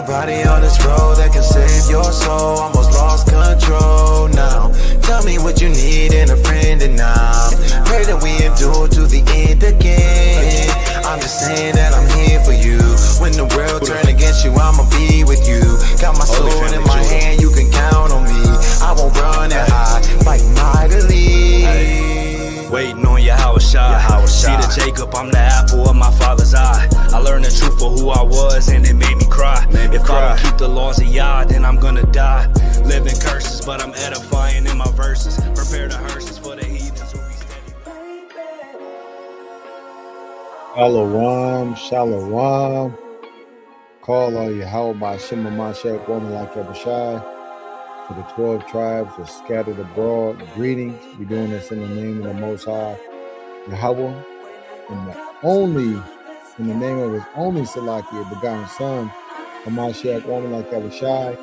nobody on this road that can save your soul. Almost lost control now. Tell me what you need in a friend and now. Pray that we endure to the end again. I'm just saying that I'm here for you. When the world turn against you, I'ma be with you. Got my sword in my hand, you can count on me. I won't run and hide, fight mightily. Waiting on your house shot. See the Jacob, I'm the apple of my father's eye. I learned the truth for who I was and it made me cry. If I don't keep the laws of Yah, then I'm gonna die. Living curses, but I'm edifying in my verses. Prepare the hearses for the heathens who be steady. Shalom, shalom. Call all Yahweh by Shema Mashak, woman like Abishai. To the 12 tribes are scattered abroad, greetings. We're doing this in the name of the Most High, Yahweh, in the name of his only Salakia, begotten Son, Hamashiach, woman like Abishai.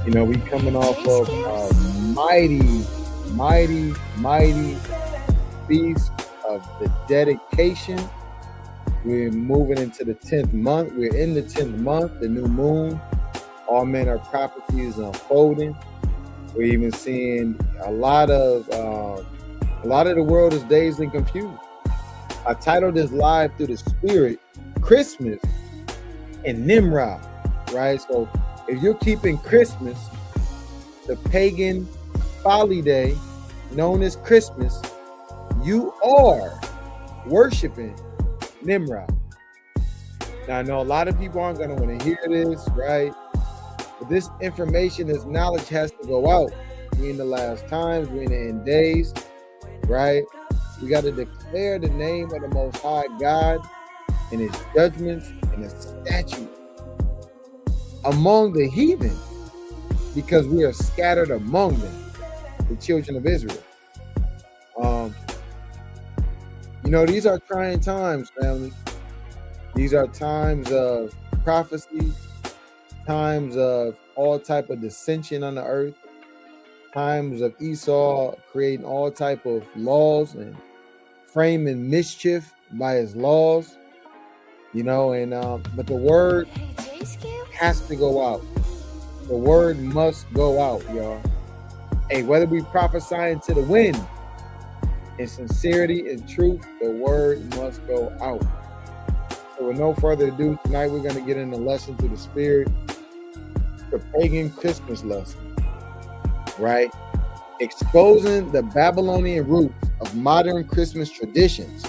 You know, we coming off of a mighty feast of the dedication. We're moving into the 10th month. We're in the 10th month, the new moon. All manner of prophecies unfolding. We're even seeing a lot of the world is dazed and confused. I titled this live through the spirit, Christmas and Nimrod, right? So if you're keeping Christmas, the pagan folly day known as Christmas, you are worshiping Nimrod. Now I know a lot of people aren't going to want to hear this, right? But this information, this knowledge has to go out. We're in the last times, we're in the end days, right? We got to declare the name of the Most High God and his judgments and his statutes among the heathen, because we are scattered among them, the children of Israel. You know, these are trying times, family. These are times of prophecy, times of all type of dissension on the earth, times of Esau creating all type of laws and framing mischief by his laws, you know, and but the word has to go out. The word must go out, y'all. Hey, whether we prophesying to the wind, in sincerity and truth, the word must go out. So with no further ado, tonight we're going to get in the lesson through the spirit, the pagan Christmas lesson, right? Exposing the Babylonian roots of modern Christmas traditions.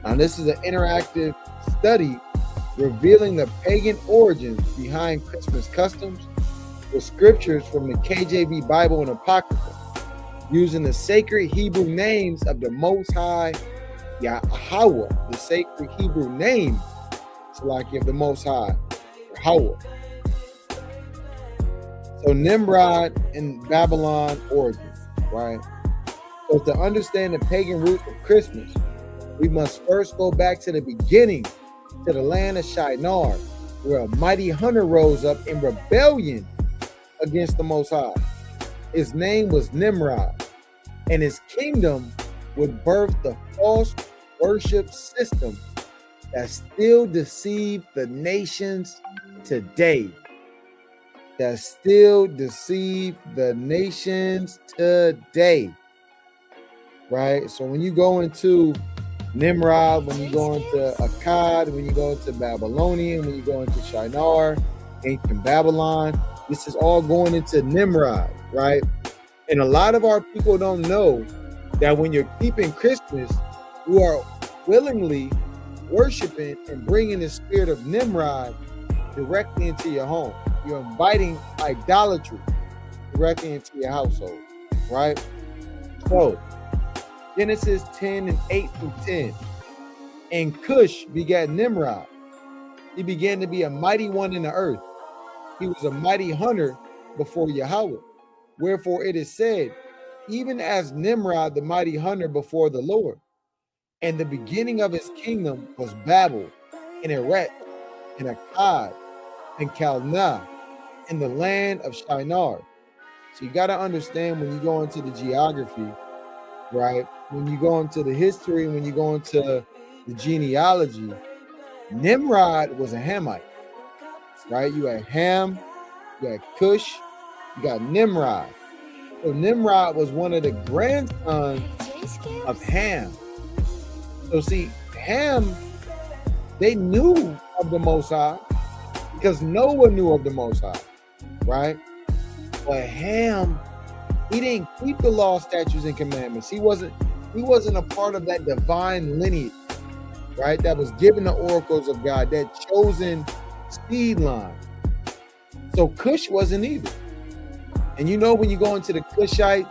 Now, this is an interactive study revealing the pagan origins behind Christmas customs with scriptures from the KJV Bible and Apocrypha, using the sacred Hebrew names of the Most High, Yahweh, the sacred Hebrew name, like of the Most High, Yahweh. So Nimrod and Babylon origins, right? So to understand the pagan roots of Christmas, we must first go back to the beginning, to the land of Shinar, where a mighty hunter rose up in rebellion against the Most High. His name was Nimrod, and his kingdom would birth the false worship system that still deceive the nations today. That still deceive the nations today. Right? So when you go into Nimrod, when you go into Akkad, when you go into Babylonian, when you go into Shinar, ancient Babylon, this is all going into Nimrod, right? And a lot of our people don't know that when you're keeping Christmas, you are willingly worshiping and bringing the spirit of Nimrod directly into your home. You're inviting idolatry directly into your household, right? So, Genesis 10 and 8 through 10. And Cush begat Nimrod. He began to be a mighty one in the earth. He was a mighty hunter before Yahweh. Wherefore it is said, even as Nimrod, the mighty hunter before the Lord. And the beginning of his kingdom was Babel, and Erech, and Akkad, and Calneh, in the land of Shinar. So you got to understand, when you go into the geography, right? When you go into the history, when you go into the genealogy, Nimrod was a Hamite. right? You had Ham, you had Cush, you got Nimrod. So Nimrod was one of the grandsons of Ham. So see, Ham, they knew of the Most High because Noah knew of the Most High, right? But Ham, he didn't keep the law, statutes, and commandments. He wasn't a part of that divine lineage, right? That was given the oracles of God, that chosen seed line. So Cush wasn't either. And you know, when you go into the Cushites,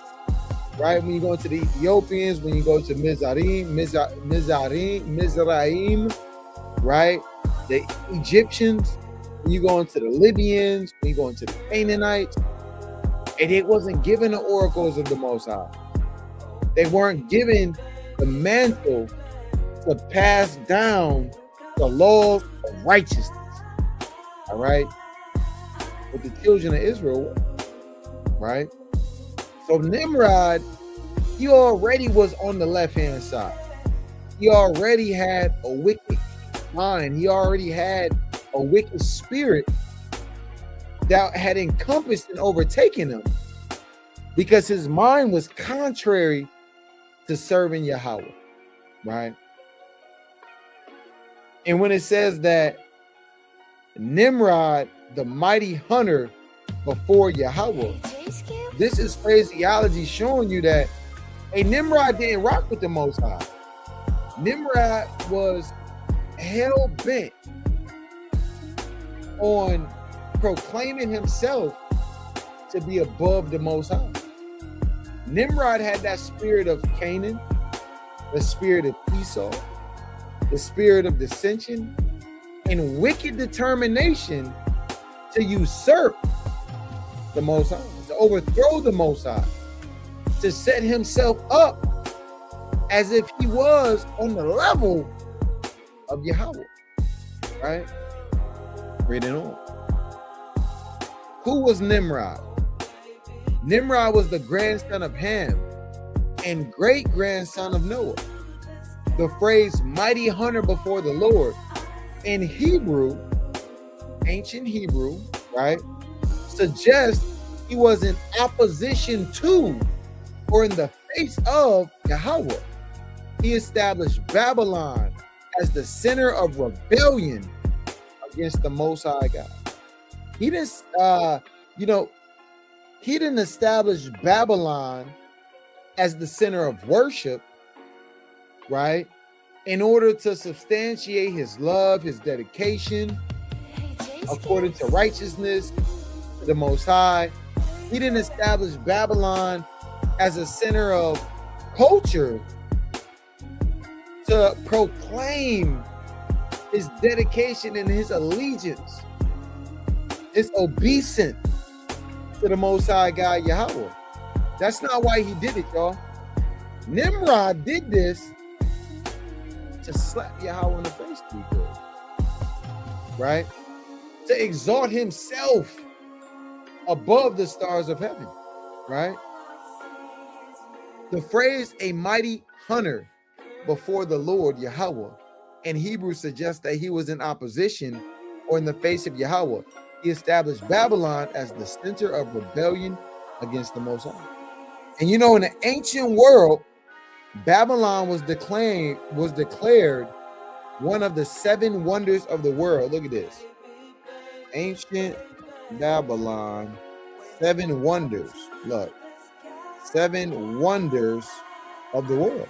right? When you go into the Ethiopians, when you go to Mizraim, right? The Egyptians, when you go into the Libyans, when you go into the Canaanites, and it wasn't given the oracles of the Most High. They weren't given the mantle to pass down the laws of righteousness. All right? But the children of Israel were, right? So Nimrod, he already was on the left-hand side. He already had a wicked mind. He already had a wicked spirit that had encompassed and overtaken him because his mind was contrary to serving Yahweh, right? And when it says that Nimrod, the mighty hunter before Yahweh, this is phraseology showing you that, hey, Nimrod didn't rock with the Most High. Nimrod was hell-bent on proclaiming himself to be above the Most High. Nimrod had that spirit of Canaan, the spirit of Esau, the spirit of dissension, and wicked determination to usurp the Most High, to overthrow the Most High, to set himself up as if he was on the level of Yahweh, right? Reading on. Who was Nimrod? Nimrod was the grandson of Ham and great-grandson of Noah. The phrase mighty hunter before the Lord in Hebrew, ancient Hebrew, right, suggests he was in opposition to or in the face of Yahweh. He established Babylon as the center of rebellion against the Most High God. He didn't, he didn't establish Babylon as the center of worship, right? In order to substantiate his love, his dedication, according to righteousness, to the Most High. He didn't establish Babylon as a center of culture to proclaim his dedication and his allegiance, his obeisance to the Most High God Yahweh. That's not why he did it, y'all. Nimrod did this to slap Yahweh in the face to be good, right? To exalt himself above the stars of heaven, right? The phrase a mighty hunter before the Lord Yahweh in Hebrew suggests that he was in opposition or in the face of Yahweh. He established Babylon as the center of rebellion against the Most High. And you know, in the ancient world, Babylon was declared one of the 7 wonders of the world. Look at this. Ancient Babylon, 7 wonders. Look, 7 wonders of the world.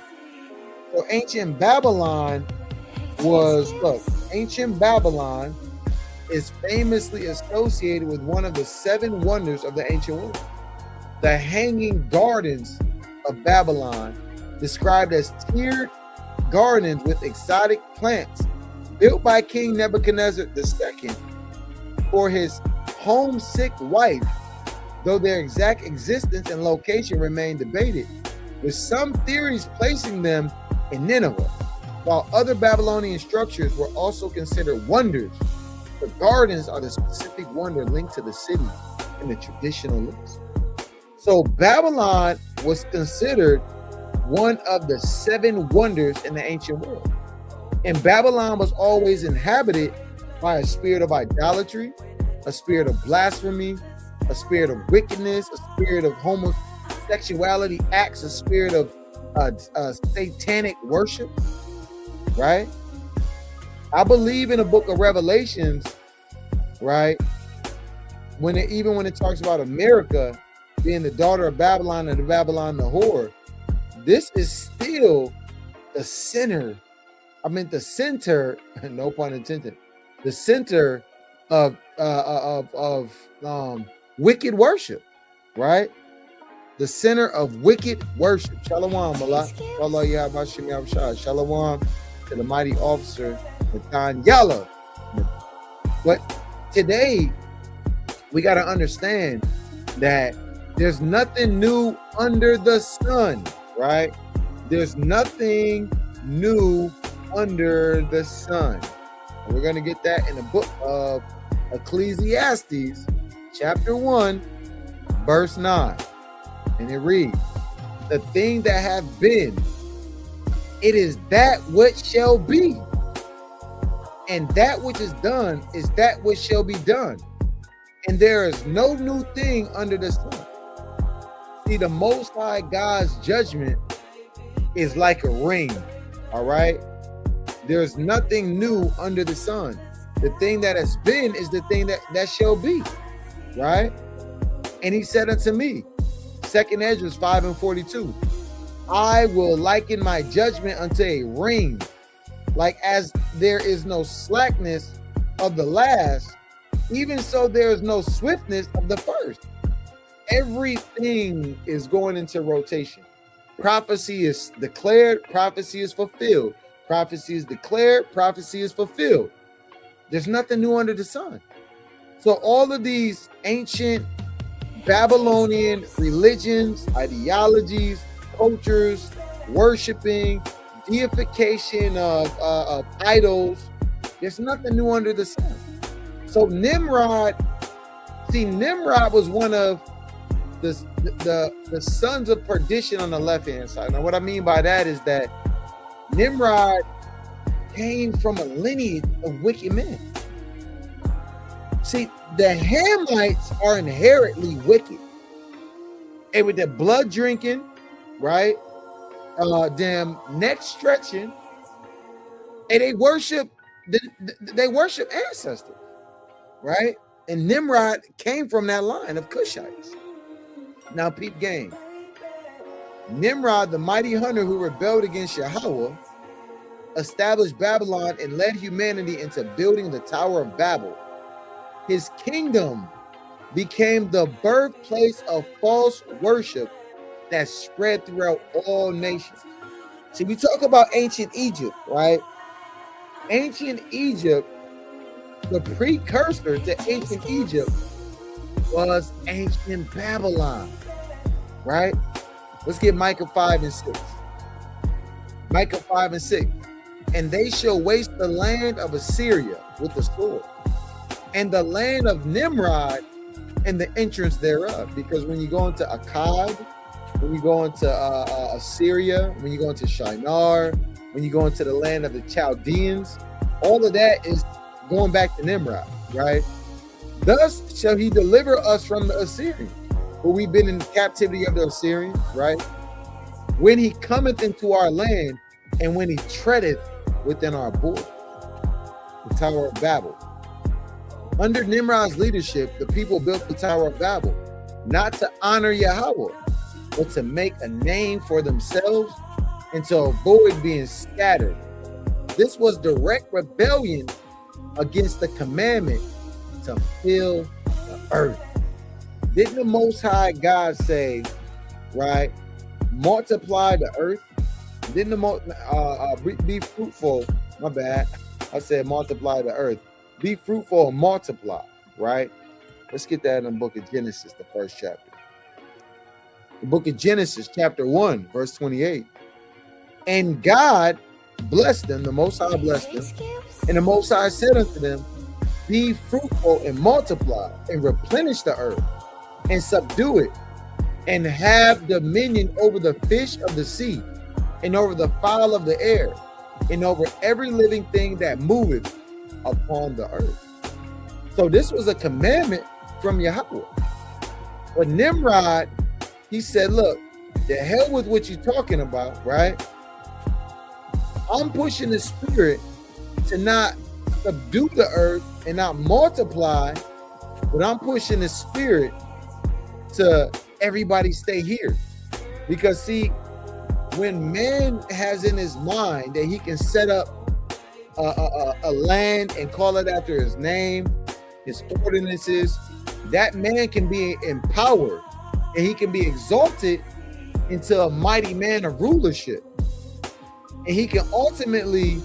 So ancient Babylon ancient Babylon is famously associated with one of the 7 wonders of the ancient world. The Hanging Gardens of Babylon, described as tiered gardens with exotic plants, built by King Nebuchadnezzar II for his homesick wife, though their exact existence and location remain debated, with some theories placing them in Nineveh, while other Babylonian structures were also considered wonders. The gardens are the specific wonder linked to the city in the traditional list. So Babylon was considered one of the 7 wonders in the ancient world. And Babylon was always inhabited by a spirit of idolatry, a spirit of blasphemy, a spirit of wickedness, a spirit of homosexuality acts, a spirit of satanic worship, right? I believe in the book of Revelations, right? Even when it talks about America being the daughter of Babylon and the Babylon the whore, this is still the center. The center, no pun intended, the center of wicked worship, right? The center of wicked worship. Shalom, Malak. Shalom to the mighty officer, Matan Yalla. But today, we got to understand that there's nothing new under the sun, right? There's nothing new under the sun. And we're going to get that in the book of Ecclesiastes, chapter 1, verse 9. And it reads, the thing that hath been, it is that which shall be. And that which is done is that which shall be done. And there is no new thing under the sun. See, the Most High God's judgment is like a ring, all right? There's nothing new under the sun. The thing that has been is the thing that shall be, right? And he said unto me, 2 Ezra 5:42, I will liken my judgment unto a ring, like as there is no slackness of the last, even so there is no swiftness of the first. Everything is going into rotation. Prophecy is declared, prophecy is fulfilled. Prophecy is declared, prophecy is fulfilled. There's nothing new under the sun. So all of these ancient Babylonian religions, ideologies, cultures, worshiping, deification of idols, there's nothing new under the sun. So Nimrod was one of the sons of perdition on the left-hand side. Now, what I mean by that is that Nimrod came from a lineage of wicked men. See, the Hamites are inherently wicked. And with their blood drinking, right? Damn neck stretching, and they worship ancestors, right? And Nimrod came from that line of Cushites. Now, peep game. Nimrod, the mighty hunter who rebelled against Yahweh, established Babylon and led humanity into building the Tower of Babel. His kingdom became the birthplace of false worship that spread throughout all nations. See, we talk about ancient Egypt, right? Ancient Egypt, the precursor to ancient Egypt was ancient Babylon, right? Let's get Micah 5:6. Micah 5:6. And they shall waste the land of Assyria with the sword, and the land of Nimrod and the entrance thereof. Because when you go into Akkad, when you go into Assyria, when you go into Shinar, when you go into the land of the Chaldeans, all of that is going back to Nimrod, right? Thus shall he deliver us from the Assyrians, for we've been in captivity of the Assyrians, right? When he cometh into our land, and when he treadeth within our borders, the Tower of Babel. Under Nimrod's leadership, the people built the Tower of Babel, not to honor Yahweh, but to make a name for themselves and to avoid being scattered. This was direct rebellion against the commandment to fill the earth. Didn't the Most High God say, right, multiply the earth? Didn't the be fruitful? My bad. I said multiply the earth. Be fruitful and multiply, right? Let's get that in the book of Genesis, the first chapter. The book of Genesis, chapter 1, verse 28. And God blessed them, the Most High blessed them, and the Most High said unto them, be fruitful and multiply, and replenish the earth, and subdue it, and have dominion over the fish of the sea, and over the fowl of the air, and over every living thing that moveth upon the earth. So this was a commandment from Yahweh. But Nimrod, he said, look, the hell with what you're talking about, right? I'm pushing the spirit to not subdue the earth and not multiply, but I'm pushing the spirit to everybody stay here. Because see, when man has in his mind that he can set up a land and call it after his name, his ordinances, that man can be empowered and he can be exalted into a mighty man of rulership. And he can ultimately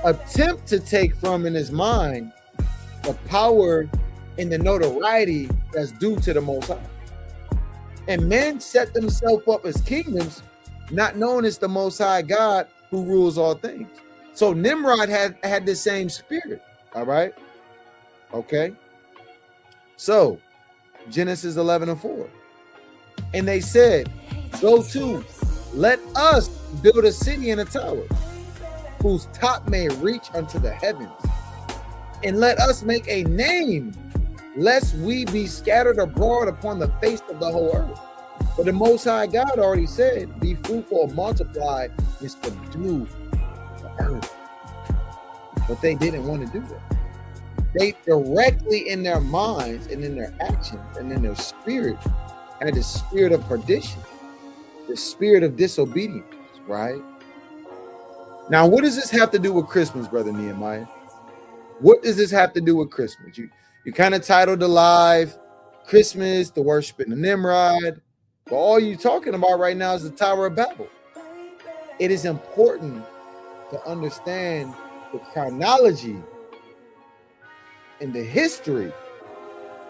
attempt to take from in his mind the power and the notoriety that's due to the Most High. And men set themselves up as kingdoms, not knowing it's the Most High God who rules all things. So Nimrod had the same spirit. All right. Okay. So Genesis 11:4. And they said, go to, let us build a city and a tower, whose top may reach unto the heavens. And let us make a name, lest we be scattered abroad upon the face of the whole earth. But the Most High God already said, be fruitful, multiply, and subdue the earth. But they didn't want to do that. They directly in their minds and in their actions and in their spirit had the spirit of perdition, the spirit of disobedience, right? Now, what does this have to do with Christmas, Brother Nehemiah? What does this have to do with Christmas? You kind of titled the live Christmas, the worshiping of Nimrod, but all you're talking about right now is the Tower of Babel. It is important to understand the chronology and the history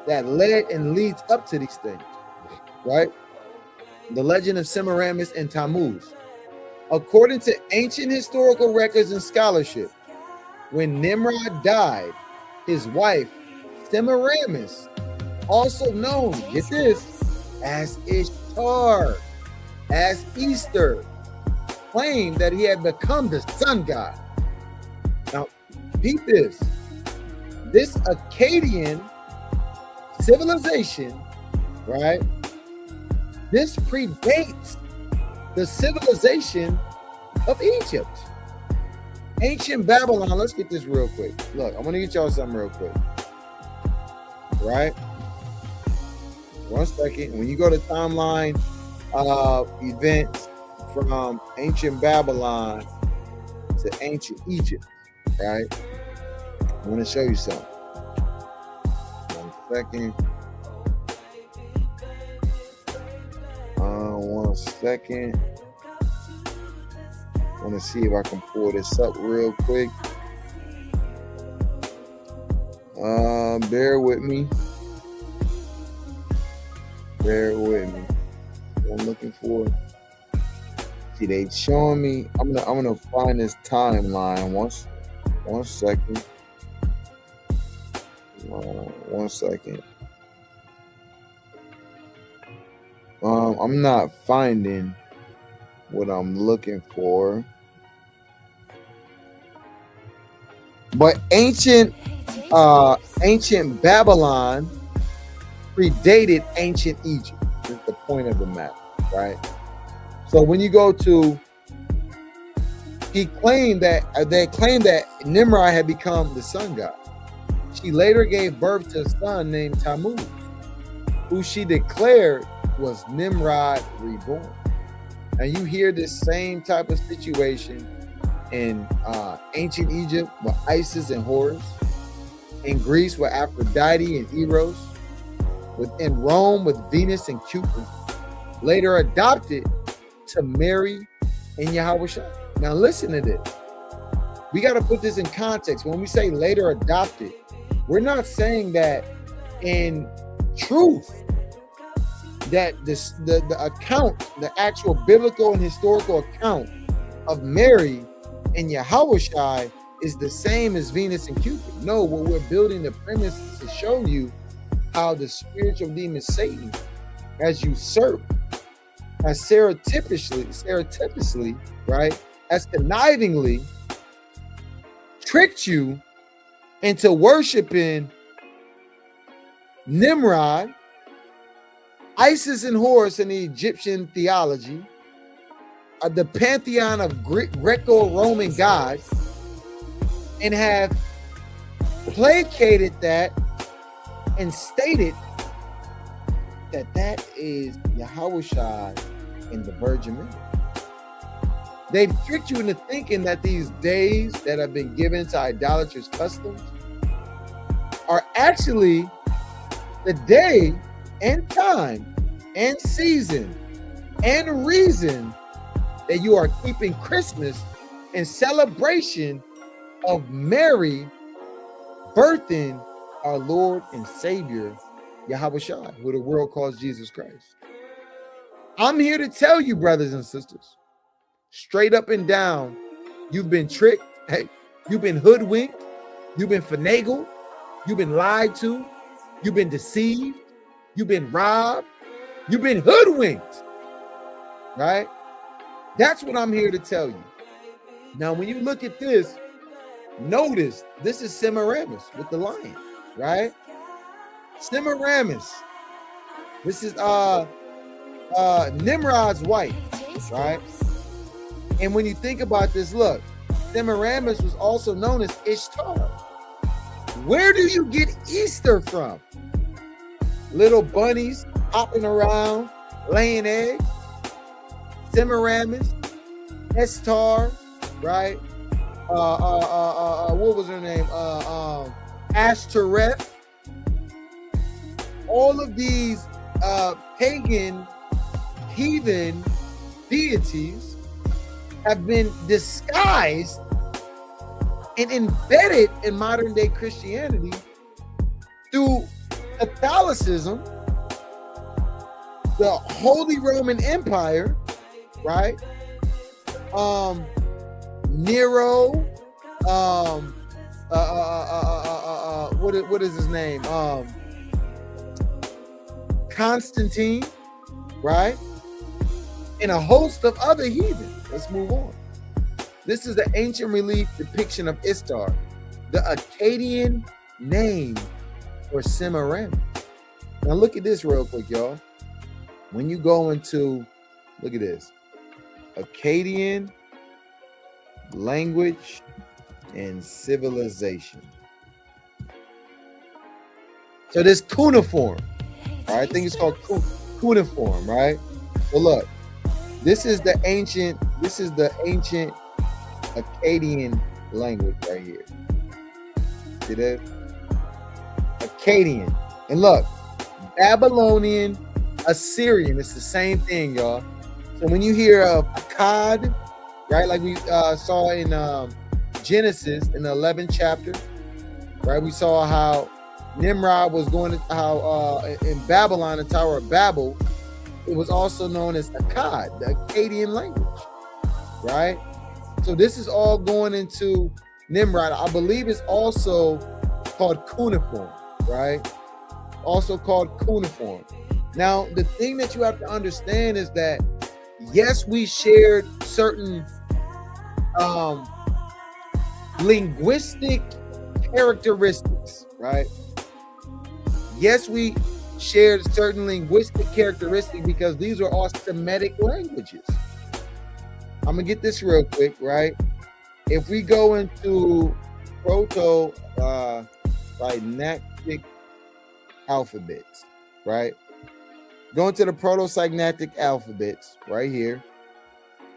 that led and leads up to these things, right? The legend of Semiramis and Tammuz. According to ancient historical records and scholarship, when Nimrod died, his wife, Semiramis, also known, get this, as Ishtar, as Easter, claimed that he had become the sun god. Now, peep this. This Akkadian civilization, right? This predates the civilization of Egypt. Ancient Babylon, let's get this real quick. Look, I'm going to get y'all something real quick. Right? 1 second. When you go to timeline events from ancient Babylon to ancient Egypt, right? I want to show you something. 1 second. 1 second. I want to see if I can pull this up real quick. Bear with me. Bear with me. What I'm looking for. See, they showing me. I'm gonna find this timeline. 1 second. 1 second. I'm not finding what I'm looking for. But ancient Babylon predated ancient Egypt. Is the point of the matter, right? So when you go to, they claimed that Nimrod had become the sun god. She later gave birth to a son named Tammuz, who she declared was Nimrod reborn. And you hear this same type of situation in ancient Egypt with Isis and Horus, in Greece with Aphrodite and Eros, in Rome with Venus and Cupid, later adopted to Mary and Yahushua. Now listen to this. We got to put this in context. When we say later adopted, we're not saying that in truth that the account, the actual biblical and historical account of Mary and Yahushua is the same as Venus and Cupid. No, what we're building the premise is to show you how the spiritual demon Satan has usurped, has surreptitiously, right, as connivingly tricked you into worshiping Nimrod, Isis and Horus in the Egyptian theology, the pantheon of Greco-Roman gods, and have placated that and stated that that is Yahushua and the Virgin Mary. They've tricked you into thinking that these days that have been given to idolatrous customs are actually the day and time and season and reason that you are keeping Christmas in celebration of Mary birthing our Lord and Savior, Yahushua, who the world calls Jesus Christ. I'm here to tell you, brothers and sisters, straight up and down, you've been tricked. Hey, you've been hoodwinked. You've been finagled. You've been lied to. You've been deceived. You've been robbed. You've been hoodwinked. Right? That's what I'm here to tell you. Now, when you look at this, notice this is Semiramis with the lion, right? Semiramis. This is Nimrod's wife, right? And when you think about this, look, Semiramis was also known as Ishtar. Where do you get Easter from? Little bunnies hopping around, laying eggs. Semiramis, Ishtar, right? What was her name? Ashtoreth. All of these pagan, heathen deities have been disguised and embedded in modern day Christianity through Catholicism, the Holy Roman Empire, right? Nero, what is his name? Constantine, right? And a host of other heathen. Let's move on. This is the ancient relief depiction of Ishtar, the Akkadian name for Semiramis. Now look at this real quick, y'all. When you go into, look at this, Akkadian language and civilization. So this cuneiform, all right, I think it's called cuneiform, right? So look, this is the ancient Akkadian language right here. See that? Akkadian. And look, Babylonian, Assyrian, it's the same thing, y'all. So when you hear of Akkad, right, like we saw in Genesis in the 11th chapter, right, we saw how Nimrod was going to, how in Babylon, the Tower of Babel, it was also known as Akkad, the Akkadian language, right? So this is all going into Nimrod. I believe it's also called cuneiform, right? Also called cuneiform. Now, the thing that you have to understand is that, yes, we shared certain linguistic characteristics, right? Yes, we shared certain linguistic characteristics because these are all Semitic languages. I'm gonna get this real quick, right? If we go into proto-Sinaitic alphabets, right? Go into the proto-Sinaitic alphabets right here.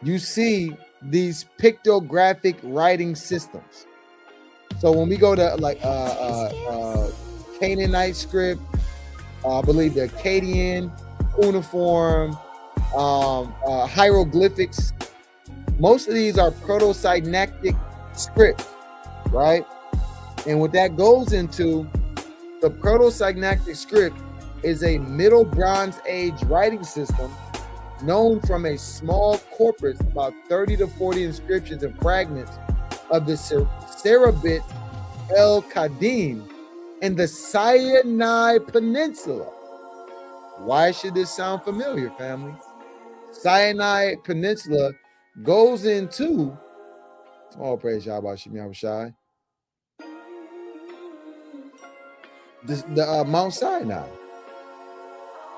You see these pictographic writing systems. So when we go to like Canaanite script, I believe the Akkadian, cuneiform, hieroglyphics. Most of these are proto-Sinaitic scripts, right? And what that goes into, the proto-Sinaitic script is a Middle Bronze Age writing system known from a small corpus, about 30 to 40 inscriptions and fragments of the Serabit El Qadim in the Sinai Peninsula. Why should this sound familiar, family? Sinai Peninsula goes into, all praise Yahweh Shem Yahushai, the Mount Sinai.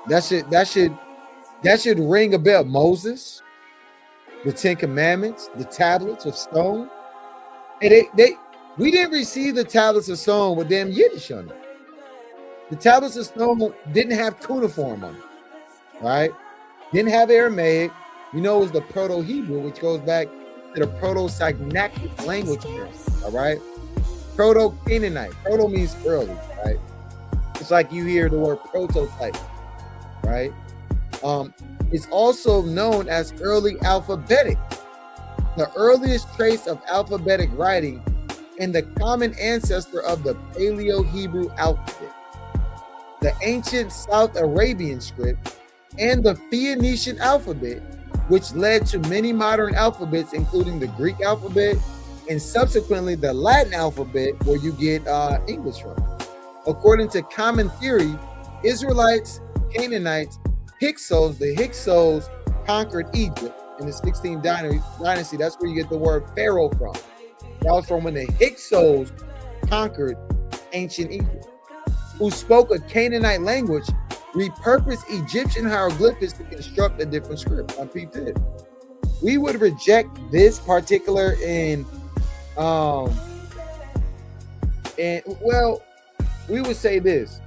That should ring a bell. Moses, the Ten Commandments, the tablets of stone. And we didn't receive the tablets of stone with damn Yiddish on it. The tablets of stone didn't have cuneiform on it, right? Didn't have Aramaic. You know, it was the Proto-Hebrew, which goes back to the Proto-Sinaitic language. All right? Proto-Canaanite. Proto means early, right? It's like you hear the word prototype, right? It's also known as early alphabetic, the earliest trace of alphabetic writing and the common ancestor of the Paleo-Hebrew alphabet, the ancient South Arabian script, and the Phoenician alphabet, which led to many modern alphabets, including the Greek alphabet and subsequently the Latin alphabet, where you get English from. According to common theory, Israelites, Canaanites, Hyksos, the Hyksos conquered Egypt in the 16th dynasty. That's where you get the word Pharaoh from. That was from when the Hyksos conquered ancient Egypt, who spoke a Canaanite language, repurposed Egyptian hieroglyphics to construct a different script. On Pete did. We would reject this particular we would say this.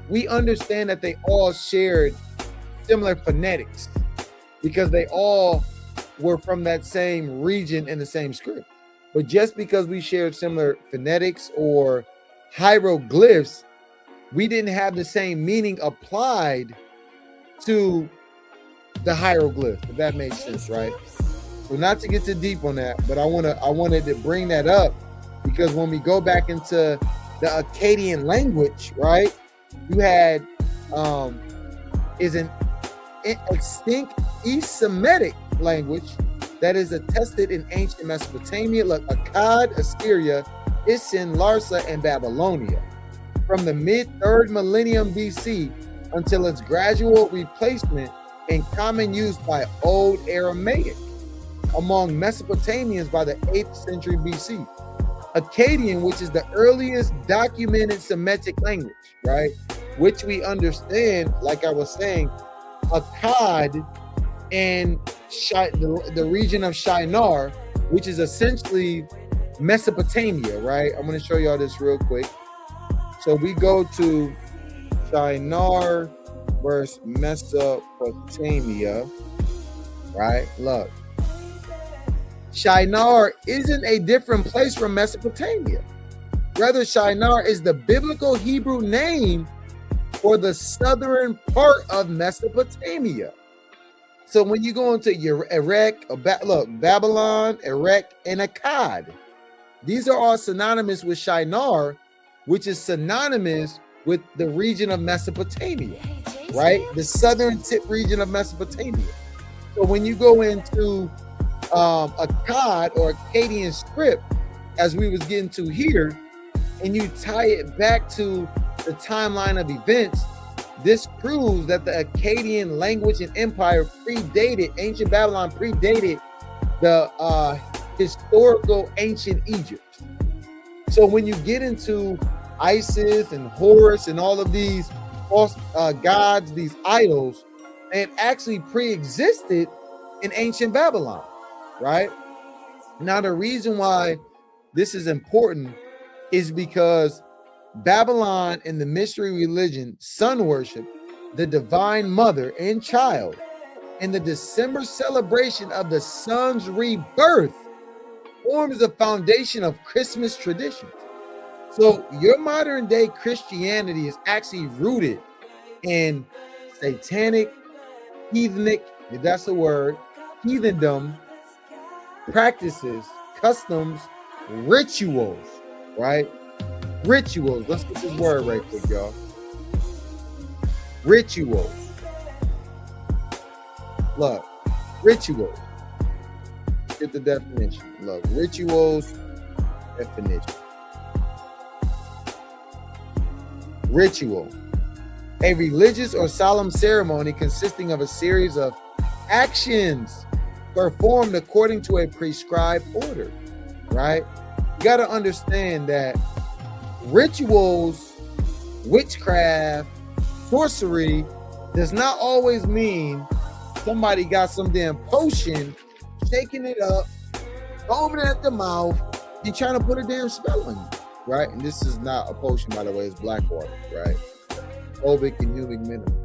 We understand that they all shared similar phonetics because they all were from that same region in the same script. But just because we shared similar phonetics or hieroglyphs, we didn't have the same meaning applied to the hieroglyph, if that makes sense, right? So not to get too deep on that, but I wanted to bring that up because when we go back into the Akkadian language, right? You had is an extinct East Semitic language that is attested in ancient Mesopotamia, like Akkad, Assyria, Isin, Larsa, and Babylonia. From the mid-3rd millennium BC until its gradual replacement in common use by Old Aramaic among Mesopotamians by the 8th century BC. Akkadian, which is the earliest documented Semitic language, right? Which we understand, like I was saying, Akkad and the region of Shinar, which is essentially Mesopotamia, right? I'm going to show y'all this real quick. So we go to Shinar versus Mesopotamia, right? Look. Shinar isn't a different place from Mesopotamia. Rather, Shinar is the biblical Hebrew name for the southern part of Mesopotamia. So when you go into Erech, Babylon, Erech, and Akkad, these are all synonymous with Shinar, which is synonymous with the region of Mesopotamia, right? The southern tip region of Mesopotamia. So when you go into Akkad or Akkadian script, as we was getting to here, and you tie it back to the timeline of events, this proves that the Akkadian language and empire ancient Babylon predated the historical ancient Egypt. So when you get into Isis and Horus and all of these false gods, these idols, it actually pre-existed in ancient Babylon, right? Now, the reason why this is important is because Babylon and the mystery religion, sun worship, the divine mother and child, and the December celebration of the sun's rebirth forms the foundation of Christmas traditions. So your modern day Christianity is actually rooted in satanic, heathenic, if that's the word, heathendom, practices, customs, rituals, right? Rituals. Let's get this word right quick, y'all. Rituals. Look, rituals. Get the definition. Look, rituals, definition. Ritual. A religious or solemn ceremony consisting of a series of actions performed according to a prescribed order, right? You got to understand that rituals witchcraft, sorcery does not always mean somebody got some damn potion, shaking it up, foaming at the mouth, and trying to put a damn spell on you, right? And this is not a potion, by the way, it's black water, right? Phobic and humic minerals.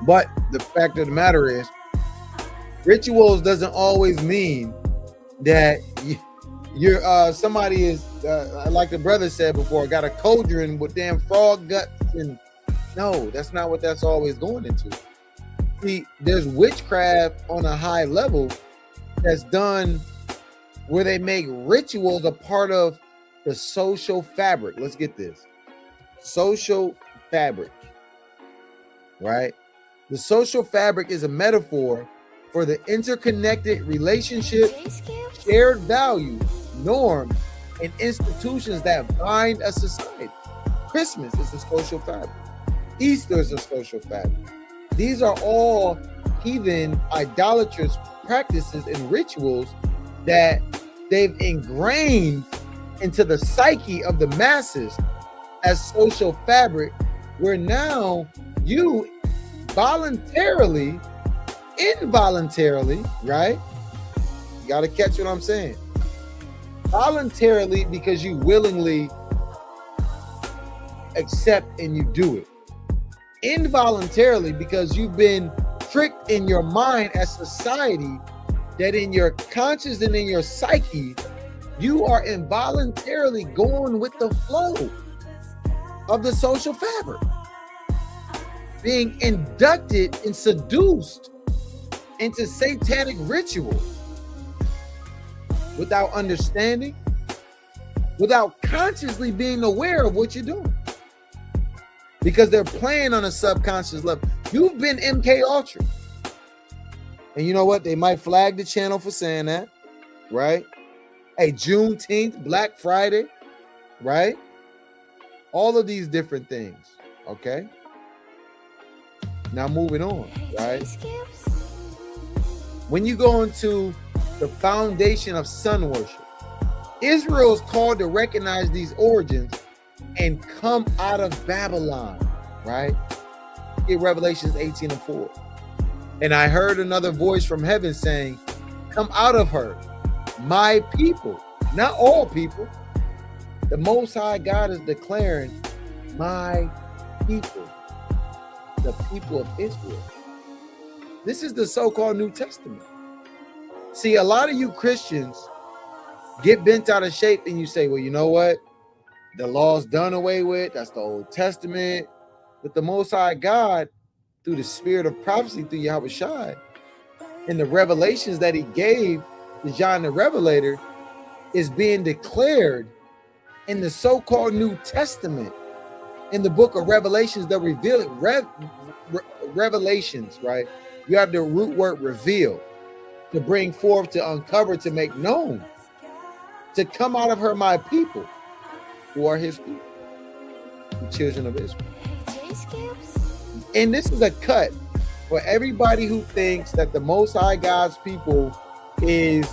But the fact of the matter is, rituals doesn't always mean that you're somebody is like the brother said before, got a cauldron with damn frog guts, and no, that's not what that's always going into. See, there's witchcraft on a high level that's done where they make rituals a part of the social fabric. Let's get this. Social fabric, right? The social fabric is a metaphor for the interconnected relationship, shared value, norms, and institutions that bind a society. Christmas is a social fabric. Easter is a social fabric. These are all heathen, idolatrous practices and rituals that they've ingrained into the psyche of the masses as social fabric, where now you voluntarily, involuntarily, right? You got to catch what I'm saying. Voluntarily, because you willingly accept and you do it. Involuntarily, because you've been tricked in your mind as society, that in your conscious and in your psyche, you are involuntarily going with the flow of the social fabric, being inducted and seduced into satanic rituals without understanding, without consciously being aware of what you're doing, because they're playing on a subconscious level. You've been MK Ultra, and you know what? They might flag the channel for saying that, right? Hey, Juneteenth, Black Friday, right? All of these different things, okay? Now moving on, right? When you go into the foundation of sun worship, Israel is called to recognize these origins and come out of Babylon, right? In Revelations 18:4. And I heard another voice from heaven saying, come out of her, my people. Not all people. The Most High God is declaring, my people, the people of Israel. This is the so-called New Testament. See, a lot of you Christians get bent out of shape and you say, well, you know what? The law's done away with. That's the Old Testament. But the Most High God, through the spirit of prophecy, through Yahushua, and the revelations that he gave to John the Revelator, is being declared in the so-called New Testament, in the book of Revelations, the revealing revelations, right? You have the root word reveal, to bring forth, to uncover, to make known, to come out of her, my people, who are his people, the children of Israel. And this is a cut for everybody who thinks that the Most High God's people is,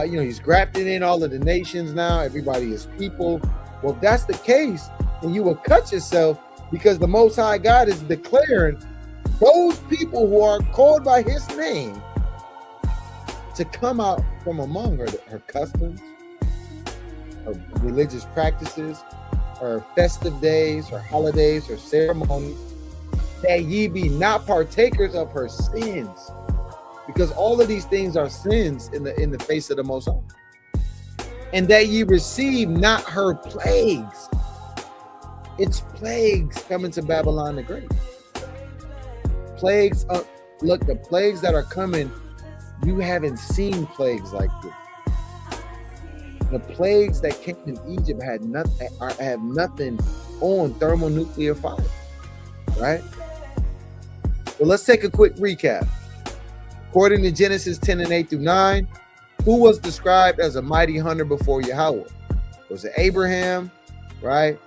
he's grafted in all of the nations now. Everybody is people. Well, if that's the case, then you will cut yourself, because the Most High God is declaring those people who are called by his name to come out from among her customs, her religious practices, her festive days, her holidays, her ceremonies, that ye be not partakers of her sins, because all of these things are sins in the face of the Most High, and that ye receive not her plagues. It's plagues coming to Babylon the Great. Plagues, look, the plagues that are coming, you haven't seen plagues like this. The plagues that came in Egypt have nothing on thermonuclear fire, right? Well, let's take a quick recap. According to Genesis 10:8-9, who was described as a mighty hunter before Yahweh? Was it Abraham, right?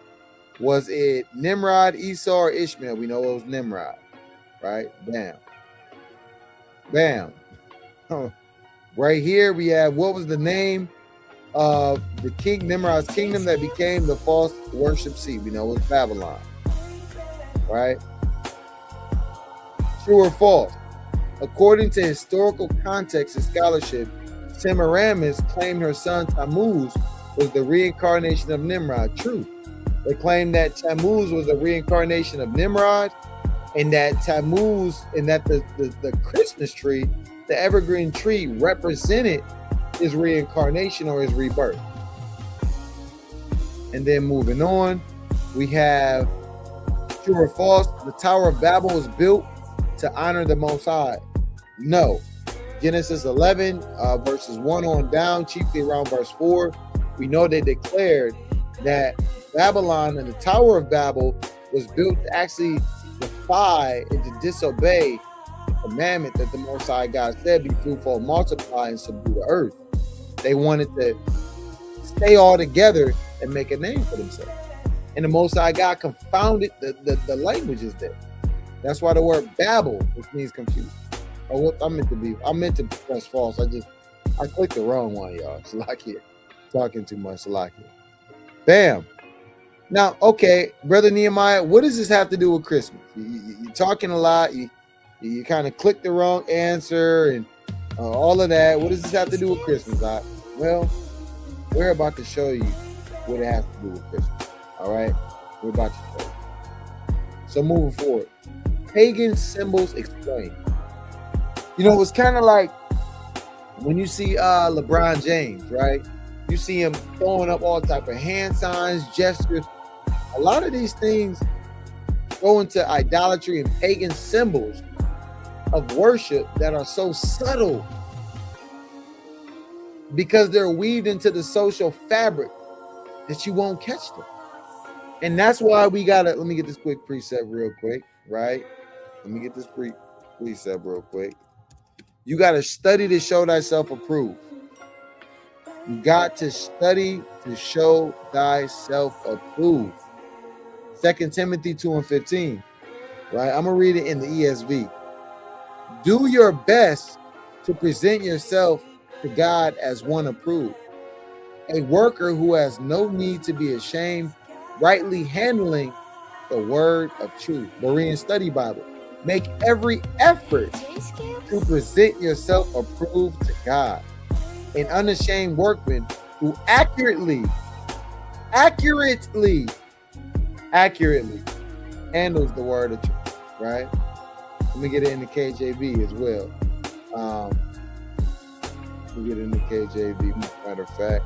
Was it Nimrod, Esau, or Ishmael? We know it was Nimrod, right? Bam. Bam. Right here we have, what was the name of the king Nimrod's kingdom that became the false worship seat. We know it was Babylon, right? True or false? According to historical context and scholarship, Semiramis claimed her son Tammuz was the reincarnation of Nimrod. True. They claimed that Tammuz was a reincarnation of Nimrod, and that Tammuz, and that the Christmas tree, the evergreen tree, represented his reincarnation or his rebirth. And then moving on, we have true or false, the Tower of Babel was built to honor the Most High. No. Genesis 11, verses 1 on down, chiefly around verse 4, we know they declared that Babylon and the Tower of Babel was built to actually defy and to disobey the commandment that the Most High God said, be fruitful, multiply, and subdue the earth. They wanted to stay all together and make a name for themselves. And the Most High God confounded the languages there. That's why the word Babel, which means confused. Oh, what I meant to press false. I clicked the wrong one, y'all. Salakia. Talking too much, Salakia. Bam. Now, okay, Brother Nehemiah, what does this have to do with Christmas? You're talking a lot. You kind of clicked the wrong answer and all of that. What does this have to do with Christmas? Well, we're about to show you what it has to do with Christmas. All right? We're about to show you. So moving forward. Pagan symbols explained. You know, it's kind of like when you see LeBron James, right? You see him throwing up all type of hand signs, gestures. A lot of these things go into idolatry and pagan symbols of worship that are so subtle because they're weaved into the social fabric that you won't catch them. And that's why we gotta, let me get this quick precept real quick, right? Let me get this precept real quick. You got to study to show thyself approved. You got to study to show thyself approved. 2 Timothy 2:15, right? I'm going to read it in the ESV. Do your best to present yourself to God as one approved, a worker who has no need to be ashamed, rightly handling the word of truth. Berean Study Bible. Make every effort to present yourself approved to God, an unashamed workman who accurately handles the word of truth, right? Let me get it in the KJV as well. Let me get it in the KJV. Matter of fact,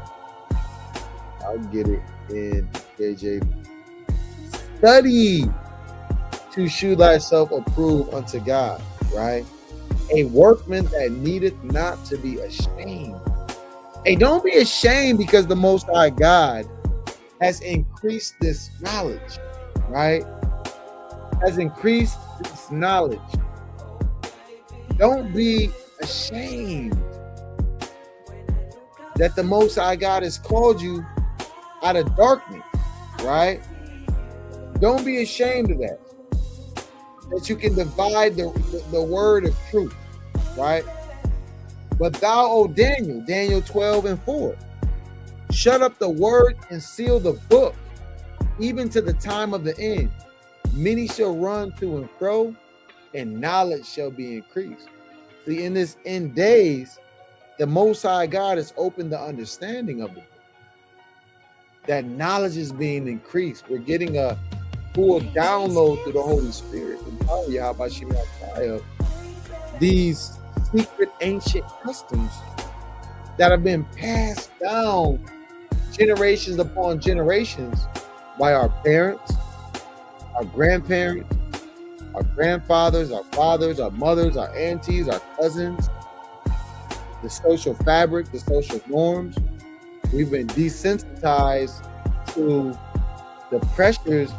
I'll get it in KJV. Study to shew thyself approved unto God, right? A workman that needeth not to be ashamed. Hey, don't be ashamed because the Most High God has increased this knowledge, right? Has increased this knowledge. Don't be ashamed that the Most High God has called you out of darkness, right? Don't be ashamed of that. That you can divide the word of truth, right? But thou, O Daniel, Daniel 12:4, shut up the word and seal the book, even to the time of the end. Many shall run to and fro, and knowledge shall be increased. See, in this end days, the Most High God has opened the understanding of the book. That knowledge is being increased. We're getting a full download through the Holy Spirit. These secret ancient customs that have been passed down generations upon generations by our parents, our grandparents, our grandfathers, our fathers, our mothers, our aunties, our cousins, the social fabric, the social norms. We've been desensitized to the pressures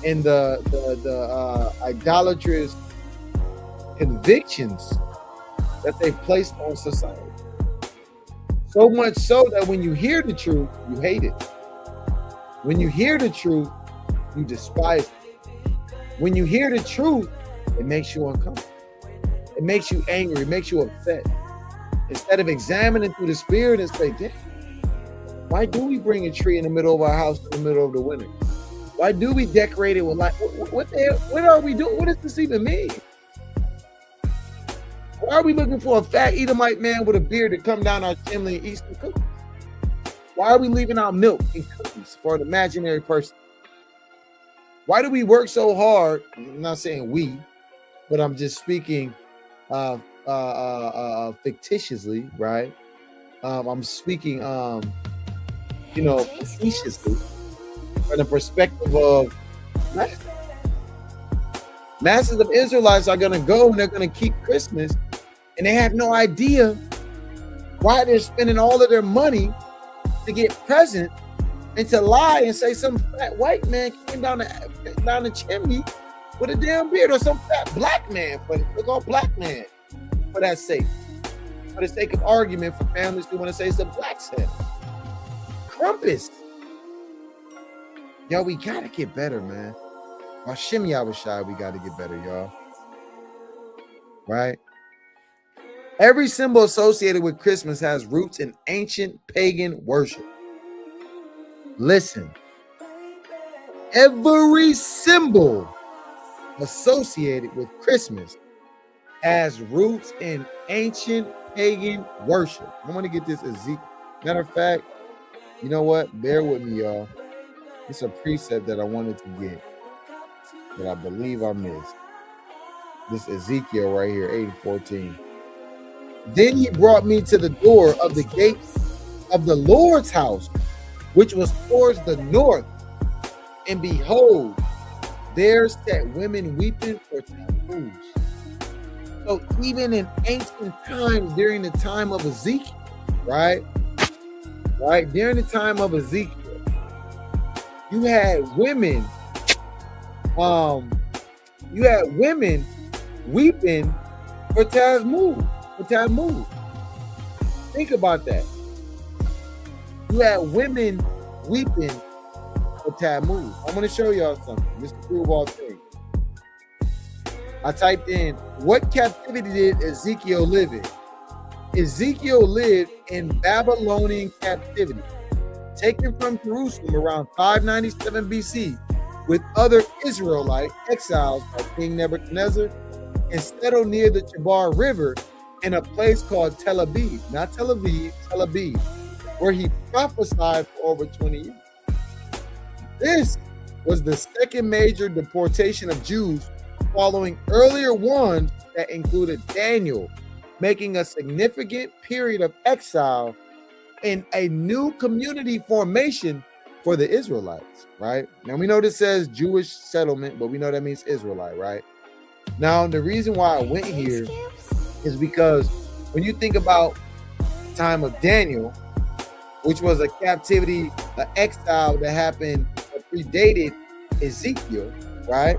and the idolatrous convictions that they've placed on society. So much so that when you hear the truth, you hate it. When you hear the truth, you despise it. When you hear the truth, it makes you uncomfortable. It makes you angry. It makes you upset. Instead of examining through the spirit and say, damn, Why do we bring a tree in the middle of our house in the middle of the winter? Why do we decorate it with light? What the hell? What are we doing? What does this even mean? Why are we looking for a fat Edomite man with a beard to come down our chimney and eat some cookies? Why are we leaving out milk and cookies for an imaginary person? Why do we work so hard? I'm not saying we, but I'm just speaking fictitiously, right? I'm speaking, facetiously from the perspective of masses of Israelites are going to go and they're going to keep Christmas, and they have no idea why they're spending all of their money to get presents and to lie and say some fat white man came down the chimney with a damn beard, or some fat black man, but look all black man for that sake. For the sake of argument, for families who want to say it's a black Santa. Crumpus. Yo, we gotta get better, man. Hashem Yahushai, we gotta get better, y'all. Right? Every symbol associated with Christmas has roots in ancient pagan worship. Listen. Every symbol associated with Christmas has roots in ancient pagan worship. I want to get this Ezekiel. Matter of fact, you know what? Bear with me, y'all. It's a precept that I wanted to get, but I believe I missed. This Ezekiel right here, 8:14. Then he brought me to the door of the gate of the Lord's house, which was towards the north. And behold, there sat women weeping for Tammuz. So even in ancient times, during the time of Ezekiel, right? During the time of Ezekiel, you had women, weeping for Tammuz. Think about that. You had women weeping for Tammuz. I'm going to show y'all something. Just to prove all things. I typed in, what captivity did Ezekiel live in? Ezekiel lived in Babylonian captivity, taken from Jerusalem around 597 BC with other Israelite exiles by King Nebuchadnezzar, and settled near the Chabar River in a place called Tel Aviv, not Tel Aviv, Tel Aviv, where he prophesied for over 20 years. This was the second major deportation of Jews following earlier ones that included Daniel, making a significant period of exile and a new community formation for the Israelites, right? Now we know this says Jewish settlement, but we know that means Israelite, right? Now, the reason why I went here is because when you think about the time of Daniel, which was a captivity, an exile that happened, that predated Ezekiel, right?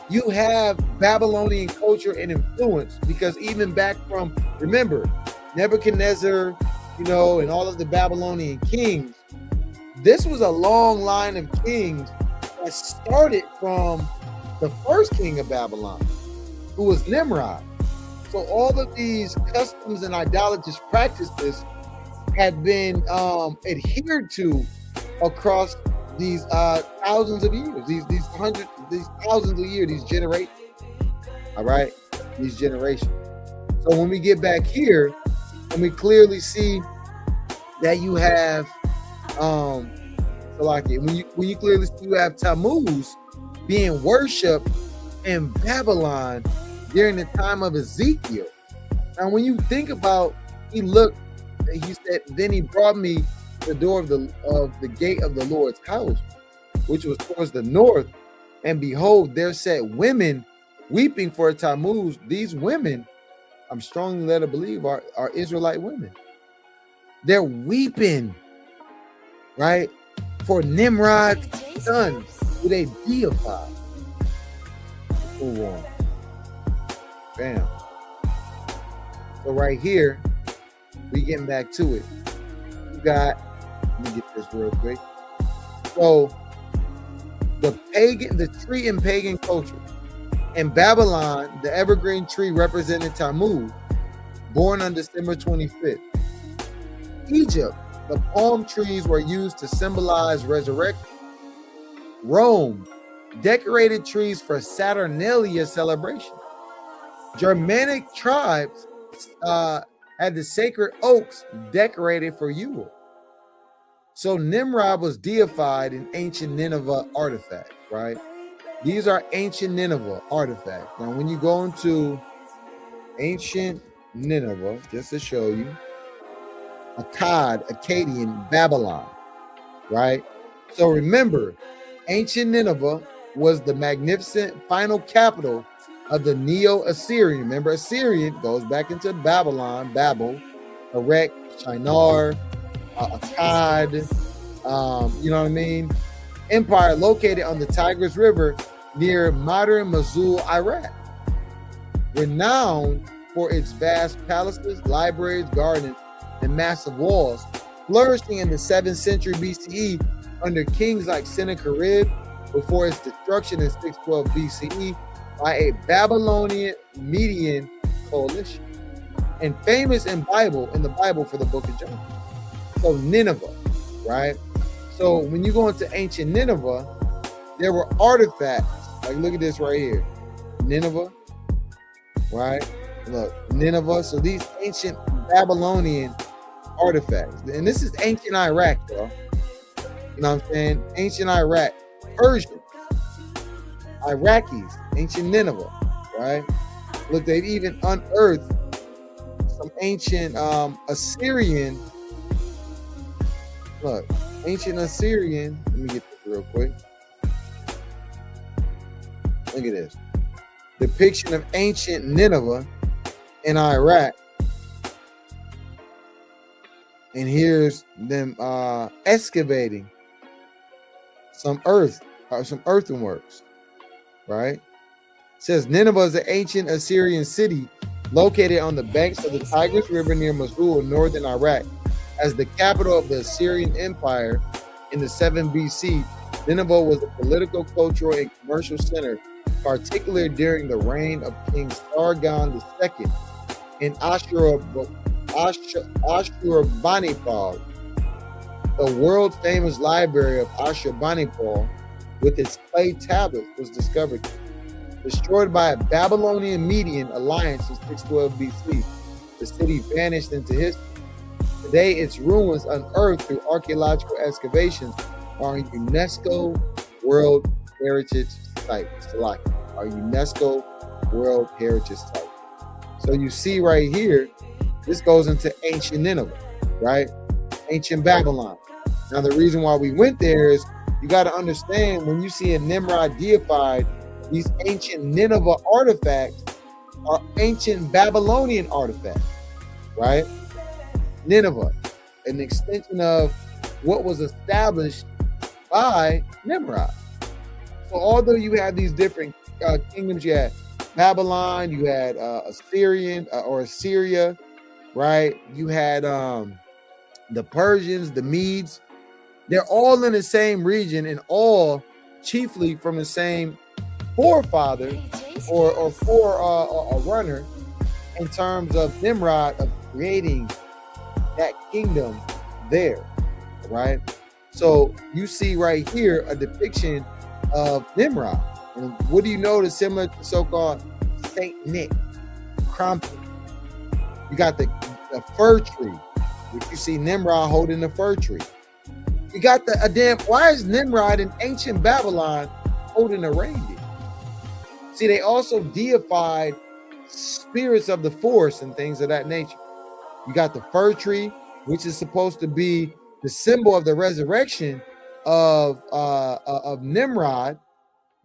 You have Babylonian culture and influence, because even back from, remember, Nebuchadnezzar, and all of the Babylonian kings, this was a long line of kings that started from the first king of Babylon, who was Nimrod. So all of these customs and idolatrous practices had been adhered to across these thousands of years, these thousands of years, these generations. All right, these generations. So when we get back here, and we clearly see that you have when you clearly see you have Tammuz being worshipped in Babylon during the time of Ezekiel. Now, when you think about, he said, then he brought me to the door of the gate of the Lord's house, which was towards the north, and behold, there sat women weeping for Tammuz. These women, I'm strongly led to believe, are Israelite women. They're weeping, right, for Nimrod's son, who they deified. Move on. Bam. So right here, we getting back to it. You got, let me get this real quick. So the tree in pagan culture. In Babylon, the evergreen tree represented Tammuz, born on December 25th. Egypt, the palm trees were used to symbolize resurrection. Rome, decorated trees for Saturnalia celebration. Germanic tribes had the sacred oaks decorated for Yule. So Nimrod was deified in ancient Nineveh artifacts, right? These are ancient Nineveh artifacts. Now, when you go into ancient Nineveh, just to show you, Akkadian Babylon, right? So remember, ancient Nineveh was the magnificent final capital of the Neo-Assyrian. Remember, Assyrian goes back into Babylon, Babel, Erech, Shinar, Akkad, you know what I mean? Empire located on the Tigris River near modern Mosul, Iraq. Renowned for its vast palaces, libraries, gardens, and massive walls, flourishing in the 7th century BCE under kings like Sennacherib before its destruction in 612 BCE by a Babylonian Median coalition, and famous in the Bible for the book of Jonah. So Nineveh, right? So when you go into ancient Nineveh, there were artifacts. Like look at this right here. Nineveh, right? Look, Nineveh. So these ancient Babylonian artifacts. And this is ancient Iraq, bro. You know what I'm saying? Ancient Iraq. Persian. Iraqis. Ancient Nineveh, right? Look, they've even unearthed some ancient Assyrian. Look, ancient Assyrian. Let me get this real quick. Look at this. Depiction of ancient Nineveh in Iraq. And here's them excavating some earthenworks, right? It says Nineveh is an ancient Assyrian city located on the banks of the Tigris River near Mosul in northern Iraq. As the capital of the Assyrian Empire in the 7th BC, Nineveh was a political, cultural, and commercial center, particularly during the reign of King Sargon II and Ashurbanipal. The world-famous library of Ashurbanipal with its clay tablets was discovered. Destroyed by a Babylonian Median alliance in 612 BC, the city vanished into history. Today, its ruins unearthed through archaeological excavations are a UNESCO World Heritage Site. Our UNESCO World Heritage Site. So you see right here, this goes into ancient Nineveh, right? Ancient Babylon. Now the reason why we went there is you got to understand when you see a Nimrod deified, these ancient Nineveh artifacts are ancient Babylonian artifacts, right? Nineveh, an extension of what was established by Nimrod. So although you have these different kingdoms, you had Babylon, you had Assyria, right? You had the Persians, the Medes. They're all in the same region and all chiefly from the same forefather or runner in terms of Nimrod of creating that kingdom there, right? So you see right here a depiction of Nimrod. And what do you know is similar to so-called Saint Nick, Crompton? You got the fir tree, which you see Nimrod holding the fir tree. You got why is Nimrod in ancient Babylon holding a reindeer? See, they also deified spirits of the force and things of that nature. You got the fir tree, which is supposed to be the symbol of the resurrection of Nimrod,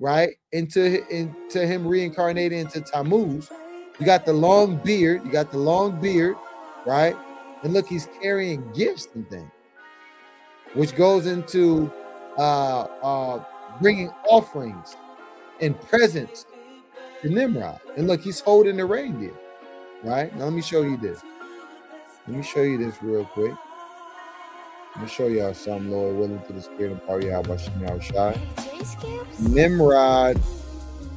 right? Into him reincarnated into Tammuz. You got the long beard. Right? And look, he's carrying gifts and things, which goes into bringing offerings and presents to Nimrod. And look, he's holding the reindeer, right? Now let me show you this. Let me show you this real quick. Let me show y'all something, Lord willing, to the spirit and power of Yahweh Shai. Nimrod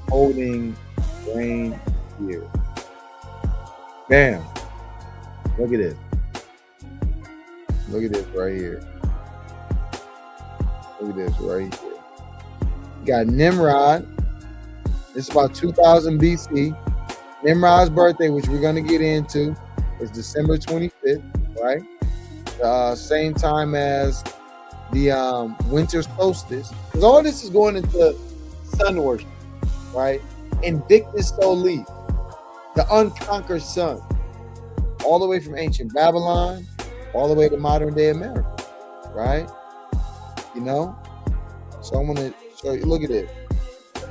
holding reindeer. Bam. Look at this. Look at this right here. Look at this right here. You got Nimrod. It's about 2000 BC. Nimrod's birthday, which we're going to get into, is December 25th, right? Same time as the winter solstice. Because all this is going into sun worship, right? Invictus Soli, the unconquered sun. All the way from ancient Babylon, all the way to modern day America, right? You know? So I'm going to show you. Look at this. Look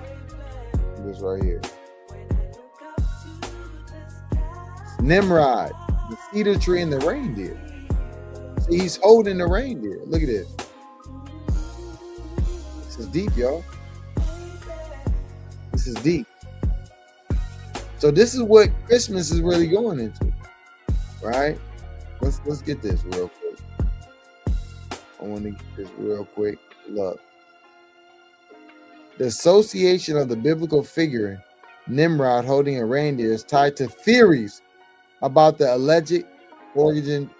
at this right here. Nimrod, the cedar tree and the reindeer. See, he's holding the reindeer. Look at this. This is deep, y'all. This is deep. So this is what Christmas is really going into, right? Let's get this real quick. I want to get this real quick. Look. The association of the biblical figure Nimrod holding a reindeer is tied to theories about the alleged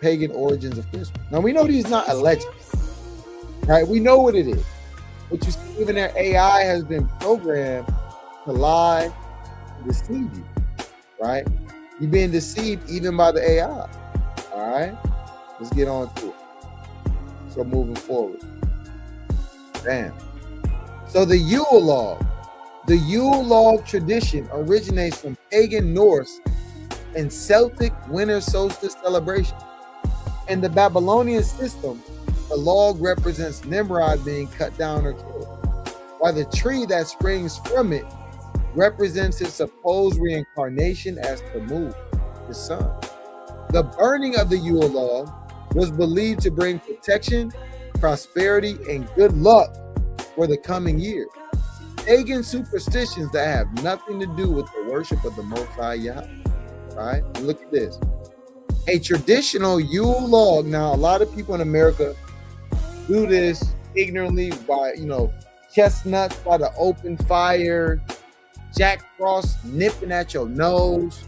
pagan origins of Christmas. Now we know these not alleged, right? We know what it is. But you see, even their AI has been programmed to lie, to deceive you, right? You're being deceived even by the AI. All right, let's get on to it. So moving forward, bam. So the Yule log. The Yule log tradition originates from pagan Norse and Celtic winter solstice celebration. In the Babylonian system, the log represents Nimrod being cut down or killed, while the tree that springs from it represents its supposed reincarnation as Tammuz, the sun. The burning of the Yule log was believed to bring protection, prosperity, and good luck for the coming year. Pagan superstitions that have nothing to do with the worship of the Most High Yahweh. All right, and look at this. A traditional Yule log. Now, a lot of people in America do this ignorantly by, chestnuts by the open fire, Jack Frost nipping at your nose.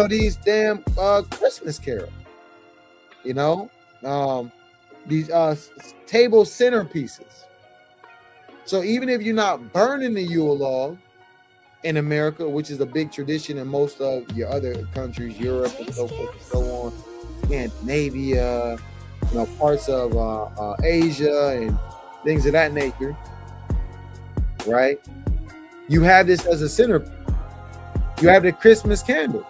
These damn Christmas carols. These table centerpieces. So even if you're not burning the Yule log in America, which is a big tradition in most of your other countries, Europe and so forth and so on, Scandinavia, parts of Asia and things of that nature, right? You have this as a centerpiece. You have the Christmas candles.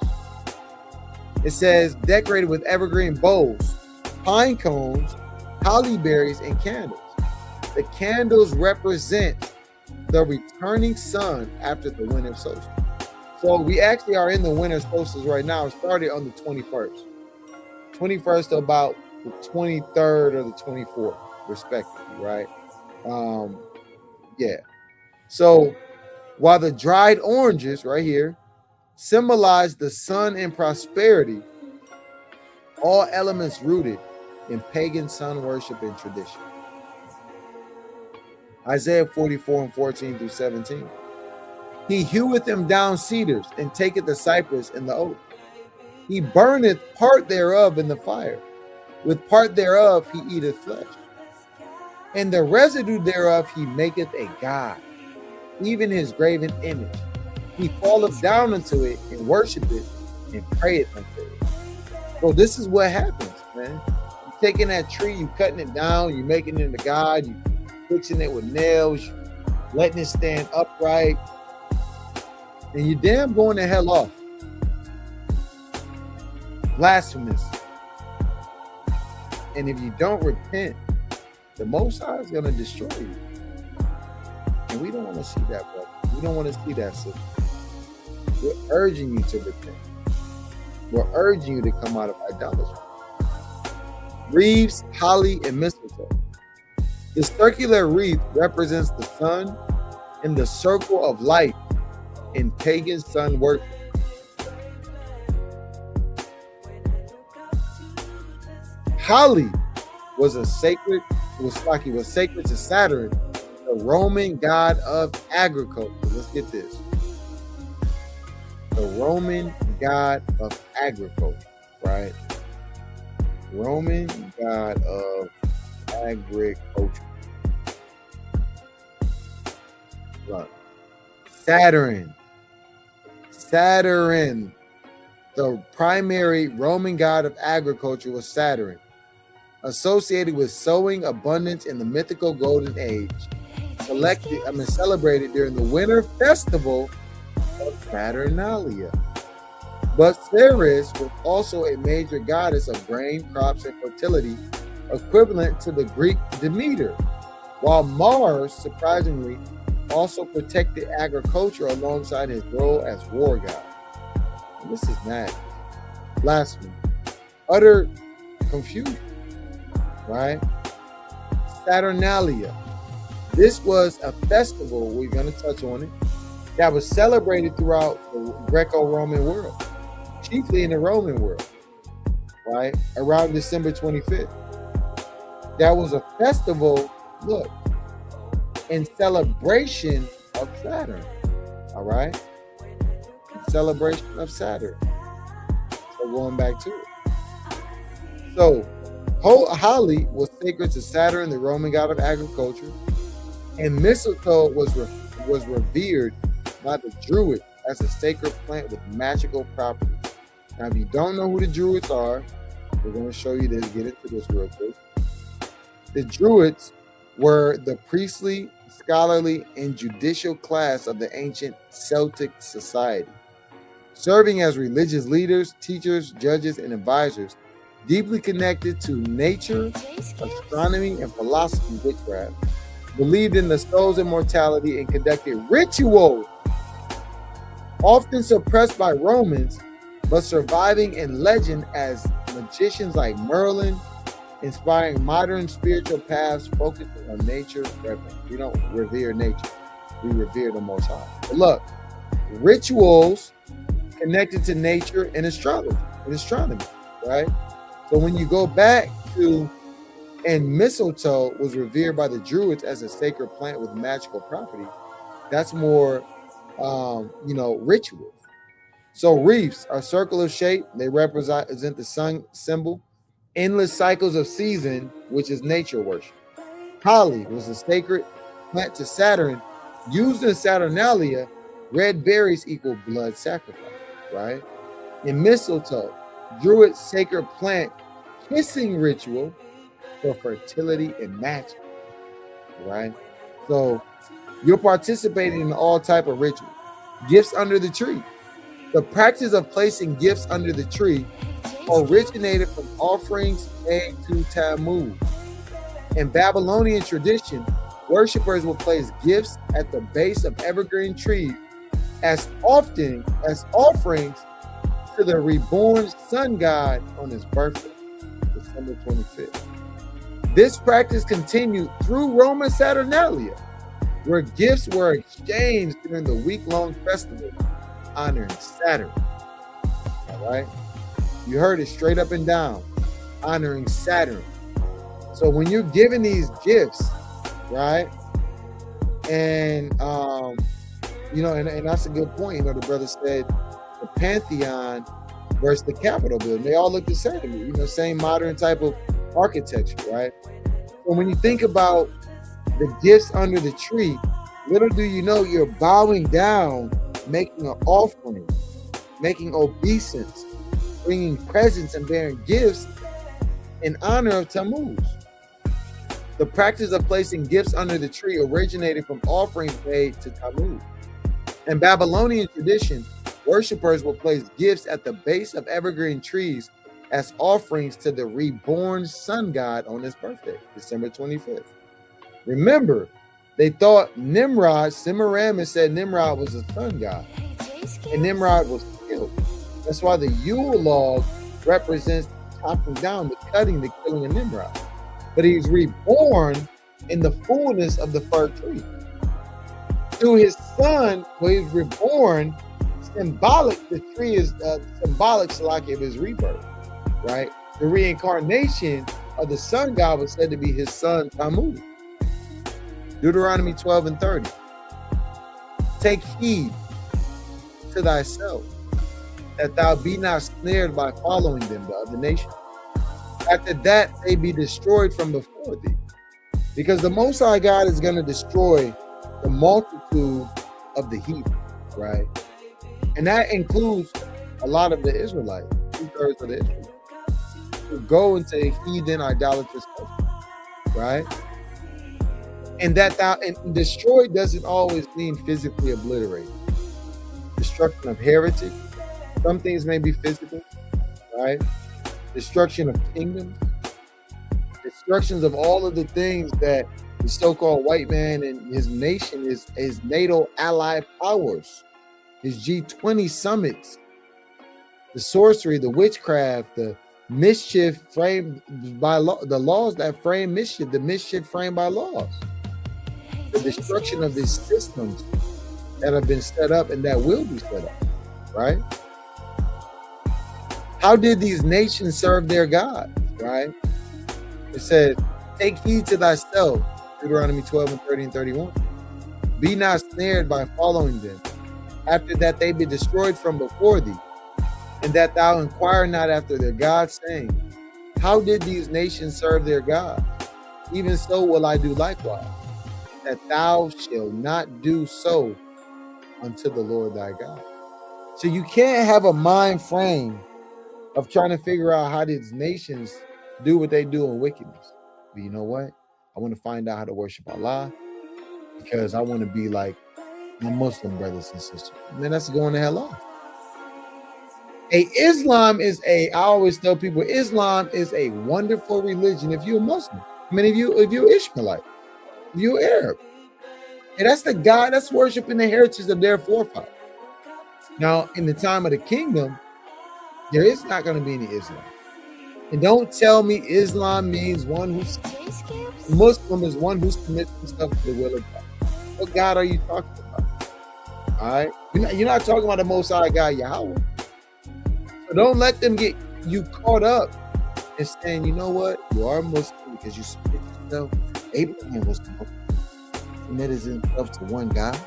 It says decorated with evergreen boughs, pine cones, holly berries, and candles. The candles represent the returning sun after the winter solstice. So we actually are in the winter solstice right now. It started on the 21st. 21st to about the 23rd or the 24th, respectively, right? Yeah. So while the dried oranges right here symbolize the sun and prosperity, all elements rooted in pagan sun worship and tradition. Isaiah 44:14 through 17. He heweth them down cedars and taketh the cypress and the oak. He burneth part thereof in the fire. With part thereof he eateth flesh. And the residue thereof he maketh a god, even his graven image. He falleth down unto it and worshipeth and prayeth unto it. So this is what happens, man. You're taking that tree, you cutting it down, you making it into God, you fixing it with nails, letting it stand upright, and you damn going the hell off. Blasphemous. And if you don't repent, the Most High is going to destroy you. And we don't want to see that, brother. We don't want to see that, sister. We're urging you to repent. We're urging you to come out of idolatry. Wreaths, holly, and mistletoe. The circular wreath represents the sun in the circle of life in pagan sun worship. Holly was sacred to Saturn, the Roman god of agriculture. Let's get this. The Roman god of agriculture, right? Roman god of agriculture. Look. Saturn. Saturn. The primary Roman god of agriculture was Saturn, associated with sowing, abundance in the mythical Golden Age. Celebrated during the winter festival of Saturnalia. But Ceres was also a major goddess of grain, crops, and fertility, equivalent to the Greek Demeter, while Mars, surprisingly, also protected agriculture alongside his role as war god. And this is mad. Blasphemy. Utter confusion. Right? Saturnalia. This was a festival, we're going to touch on it, that was celebrated throughout the Greco-Roman world, chiefly in the Roman world, right? Around December 25th. That was a festival, look, in celebration of Saturn, all right? In celebration of Saturn. So going back to it. So, holly was sacred to Saturn, the Roman god of agriculture, and mistletoe was revered by the Druids as a sacred plant with magical properties. Now, if you don't know who the Druids are, we're going to show you this, get into this real quick. The Druids were the priestly, scholarly, and judicial class of the ancient Celtic society, serving as religious leaders, teachers, judges, and advisors, deeply connected to nature, astronomy, and philosophy, witchcraft, believed in the soul's immortality, and conducted rituals, often suppressed by Romans, but surviving in legend as magicians like Merlin, inspiring modern spiritual paths focusing on nature reverence. We don't revere nature, we revere the Most High. But look, rituals connected to nature and astronomy, right? So when you go back to, and mistletoe was revered by the Druids as a sacred plant with magical properties, that's more, rituals. So wreaths are circular shape. They represent the sun symbol. Endless cycles of season, which is nature worship. Holly was a sacred plant to Saturn. Used in Saturnalia, red berries equal blood sacrifice, right? In mistletoe, Druid sacred plant kissing ritual for fertility and magic, right? So you're participating in all type of rituals. Gifts under the tree. The practice of placing gifts under the tree originated from offerings made to Tammuz. In Babylonian tradition, worshipers will place gifts at the base of evergreen trees as often as offerings to the reborn sun god on his birthday, December 25th. This practice continued through Roman Saturnalia, where gifts were exchanged during the week-long festival honoring Saturn. All right? You heard it straight up and down, honoring Saturn. So when you're giving these gifts, right? And and that's a good point. The brother said the Pantheon versus the Capitol building. They all look the same, same modern type of architecture, right? So when you think about the gifts under the tree, little do you know you're bowing down, making an offering, making obeisance, bringing presents and bearing gifts in honor of Tammuz. The practice of placing gifts under the tree originated from offerings made to Tammuz. In Babylonian tradition, worshipers will place gifts at the base of evergreen trees as offerings to the reborn sun god on his birthday, December 25th. Remember, they thought Nimrod, Semiramis said Nimrod was a sun god, and Nimrod was killed. That's why the Yule log represents chopping down, the cutting, the killing of Nimrod. But he's reborn in the fullness of the fir tree. Through his son, where he's reborn, symbolic, the tree is symbolic of his rebirth, right? The reincarnation of the sun god was said to be his son Tammuz. Deuteronomy 12 and 30. Take heed to thyself, that thou be not snared by following them, the other nation. after that they be destroyed from before thee. Because the Most High God is going to destroy the multitude of the heathen, right? And that includes a lot of the Israelites, 2/3 of the Israelites, who go into a heathen idolatrous culture, right? And and destroy doesn't always mean physically obliterated. Destruction of heritage. Some things may be physical, right? Destruction of kingdoms. Destructions of all of the things that the so-called white man and his nation, his NATO ally powers, his G20 summits, the sorcery, the witchcraft, the mischief framed by law, the laws that frame mischief, the mischief framed by laws, the destruction of these systems that have been set up and that will be set up, right? How did these nations serve their gods, right? It says, take heed to thyself, Deuteronomy 12:30-31. Be not snared by following them, after that they be destroyed from before thee, and that thou inquire not after their gods, saying, how did these nations serve their gods? Even so will I do likewise, that thou shalt not do so unto the Lord thy God. So you can't have a mind frame of trying to figure out how these nations do what they do in wickedness. But you know what? I want to find out how to worship Allah because I want to be like my Muslim brothers and sisters. Man, that's going to hell off. I always tell people, Islam is a wonderful religion if you're a Muslim. I mean, if you're Ishmaelite, if you're Arab. And that's the God that's worshiping the heritage of their forefathers. Now, in the time of the kingdom, there is not going to be any Islam. And don't tell me Islam means Muslim is one who submits himself to the will of God. What God are you talking about? All right? You're not talking about the Most High God, Yahweh. So don't let them get you caught up in saying, you know what? You are Muslim because you submit yourself. Abraham was Muslim. He submitted himself to one God.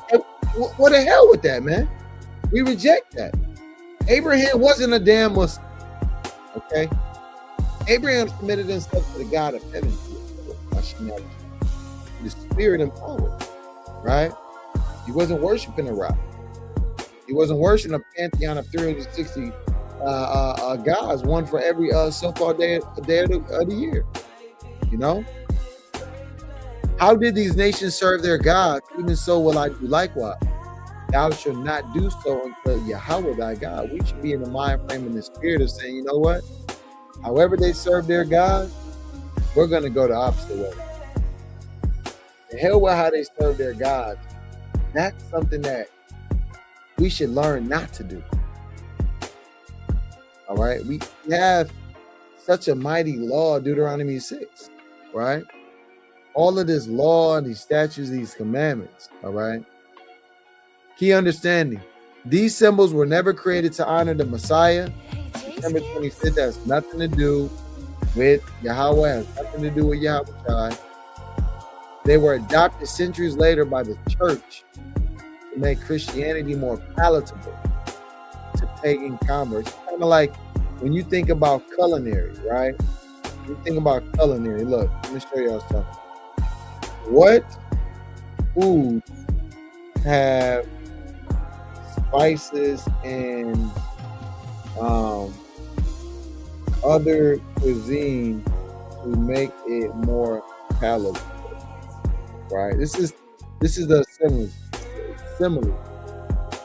Hey, what the hell with that, man? We reject that. Abraham wasn't a damn Muslim. Okay? Abraham submitted himself to the God of heaven, the spirit and power, right? He wasn't worshiping a rock. He wasn't worshiping a pantheon of 360 gods, one for every so-called day of the year. You know? How did these nations serve their gods? Even so will I do likewise. Thou shalt not do so until Yahweh thy God. We should be in the mind frame and the spirit of saying, you know what? However they serve their God, we're going to go the opposite way. The hell with how they serve their gods. That's something that we should learn not to do. All right? We have such a mighty law, Deuteronomy 6, right? All of this law, these statutes, these commandments, all right? Key understanding. These symbols were never created to honor the Messiah. December 25th has nothing to do with Yahweh, has nothing to do with Yahweh. They were adopted centuries later by the church to make Christianity more palatable to pagan converts. Kind of like when you think about culinary, right? When you think about culinary, look, let me show y'all something. What foods have spices and other cuisine to make it more palatable, right? This is the simile.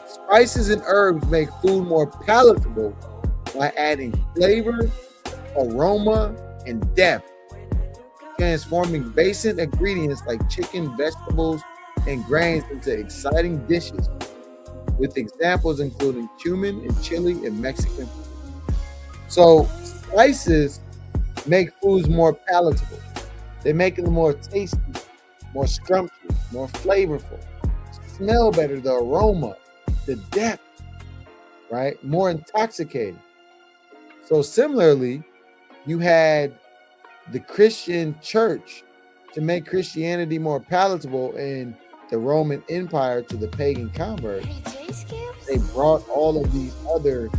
Spices and herbs make food more palatable by adding flavor, aroma, and depth, transforming basic ingredients like chicken, vegetables, and grains into exciting dishes, with examples including cumin and chili and Mexican food. So spices make foods more palatable. They make them more tasty, more scrumptious, more flavorful, smell better, the aroma, the depth, right? More intoxicating. So similarly, you had the Christian church to make Christianity more palatable in the Roman Empire to the pagan converts. They brought all of these other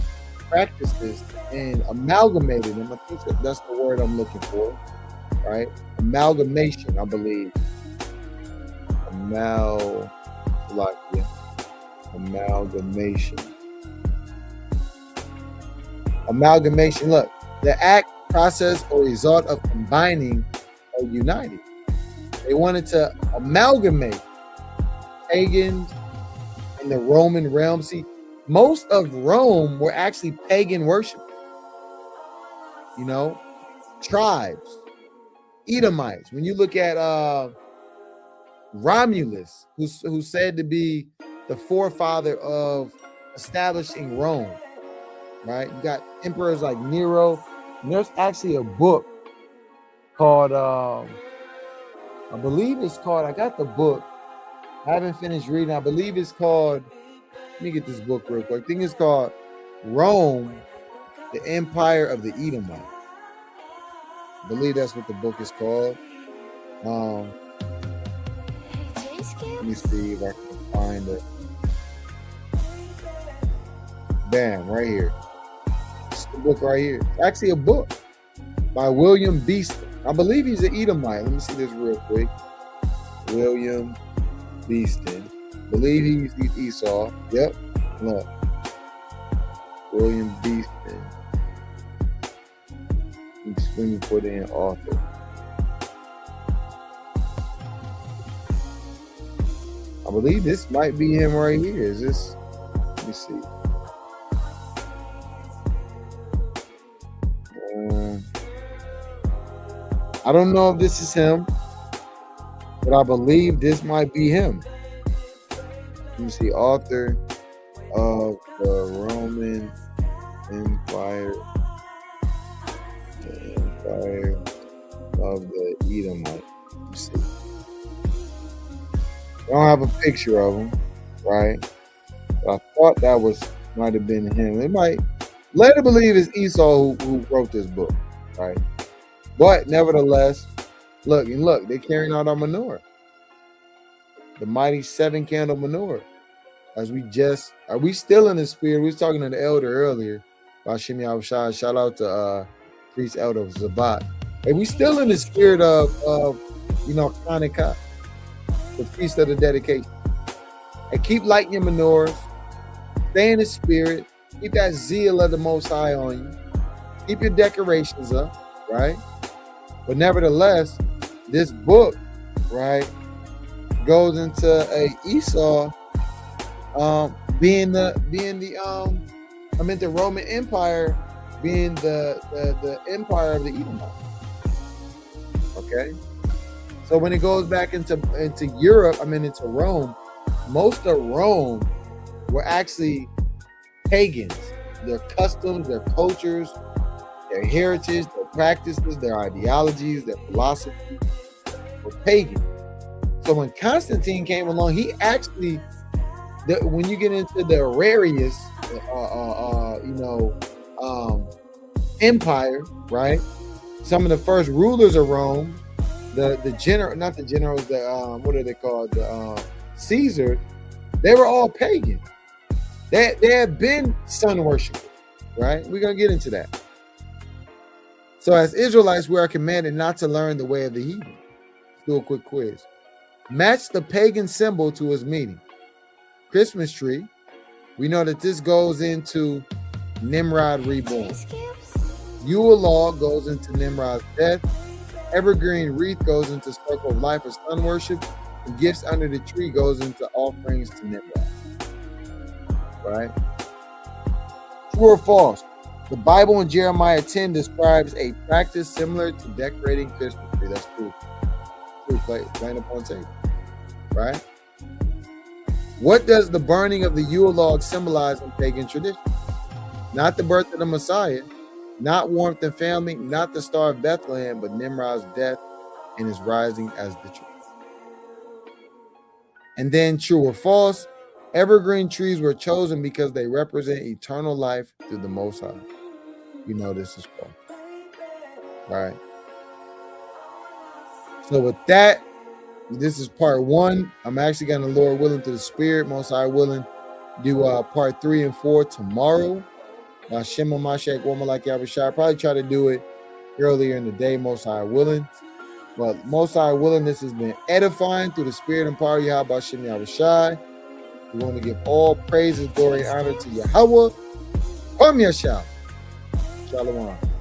practices and amalgamated them. I think that's the word I'm looking for, right? Amalgamation, I believe. Amalgamation. Amalgamation. Look, the act, process, or result of combining or uniting. They wanted to amalgamate pagans in the Roman realm. See, most of Rome were actually pagan worship. You know, tribes, Edomites. When you look at Romulus, who's said to be the forefather of establishing Rome, right? You got emperors like Nero. And there's actually a book called, I believe it's called, I got the book. I haven't finished reading. I believe it's called, let me get this book real quick. I think it's called Rome, the Empire of the Edomites. I believe that's what the book is called. Let me see if I can find it. Bam, right here. It's the book right here. It's actually a book by William Beeston. I believe he's an Edomite. Let me see this real quick. William Beeston. Believe he's Esau. Yep. Look. William Beeston. Let me put in author. I believe this might be him right here. Is this? Let me see. I don't know if this is him, but I believe this might be him. Let me see. Author of the Roman Empire. The Empire of the Edomite. Let me see. I don't have a picture of him, right? But I thought that might have been him. It might let it believe it's Esau who wrote this book, right? But nevertheless, look, they're carrying out our menorah. The mighty 7-candle menorah. Are we still in the spirit? We was talking to the elder earlier about Shimi Abshai. Shout out to priest elder Zabat. Hey, we still in the spirit of Hanukkah, the feast of the dedication. And keep lighting your menorahs. Stay in the spirit. Keep that zeal of the Most High on you. Keep your decorations up, right? But nevertheless, this book, right, goes into a Esau being the Roman Empire being the empire of the Edomites. Okay? So when it goes back into Europe, into Rome, most of Rome were actually pagans. Their customs, their cultures, their heritage, their practices, their ideologies, their philosophy were pagan. So when Constantine came along, he actually, when you get into the Arius, empire, right? Some of the first rulers of Rome, not the generals, what are they called? The Caesar, they were all pagan. They had been sun worshipers, right? We're gonna get into that. So as Israelites, we are commanded not to learn the way of the heathen. Let's do a quick quiz. Match the pagan symbol to his meaning. Christmas tree. We know that this goes into Nimrod reborn. Yule log goes into Nimrod's death. Evergreen wreath goes into circle of life or sun worship. And gifts under the tree goes into offerings to Nimrod. Right? True or false? The Bible in Jeremiah 10 describes a practice similar to decorating Christmas tree. That's true. True, plain upon table. Right? What does the burning of the Yule log symbolize in pagan tradition? Not the birth of the Messiah, not warmth and family, not the Star of Bethlehem, but Nimrod's death and his rising as the tree. And then true or false, evergreen trees were chosen because they represent eternal life through the Most High. You know this is false. All right. So with that, this is part 1. I'm actually going to, Lord willing, through the Spirit, Most High willing, do part 3 and 4 tomorrow. Shimon Mashak, woman like Yahushua. Probably try to do it earlier in the day, most high willing. But most high willing, this has been edifying through the spirit and power of Yahweh Shem Yahushua. We want to give all praise and glory and honor to Yahweh from Yeshua. Shalom.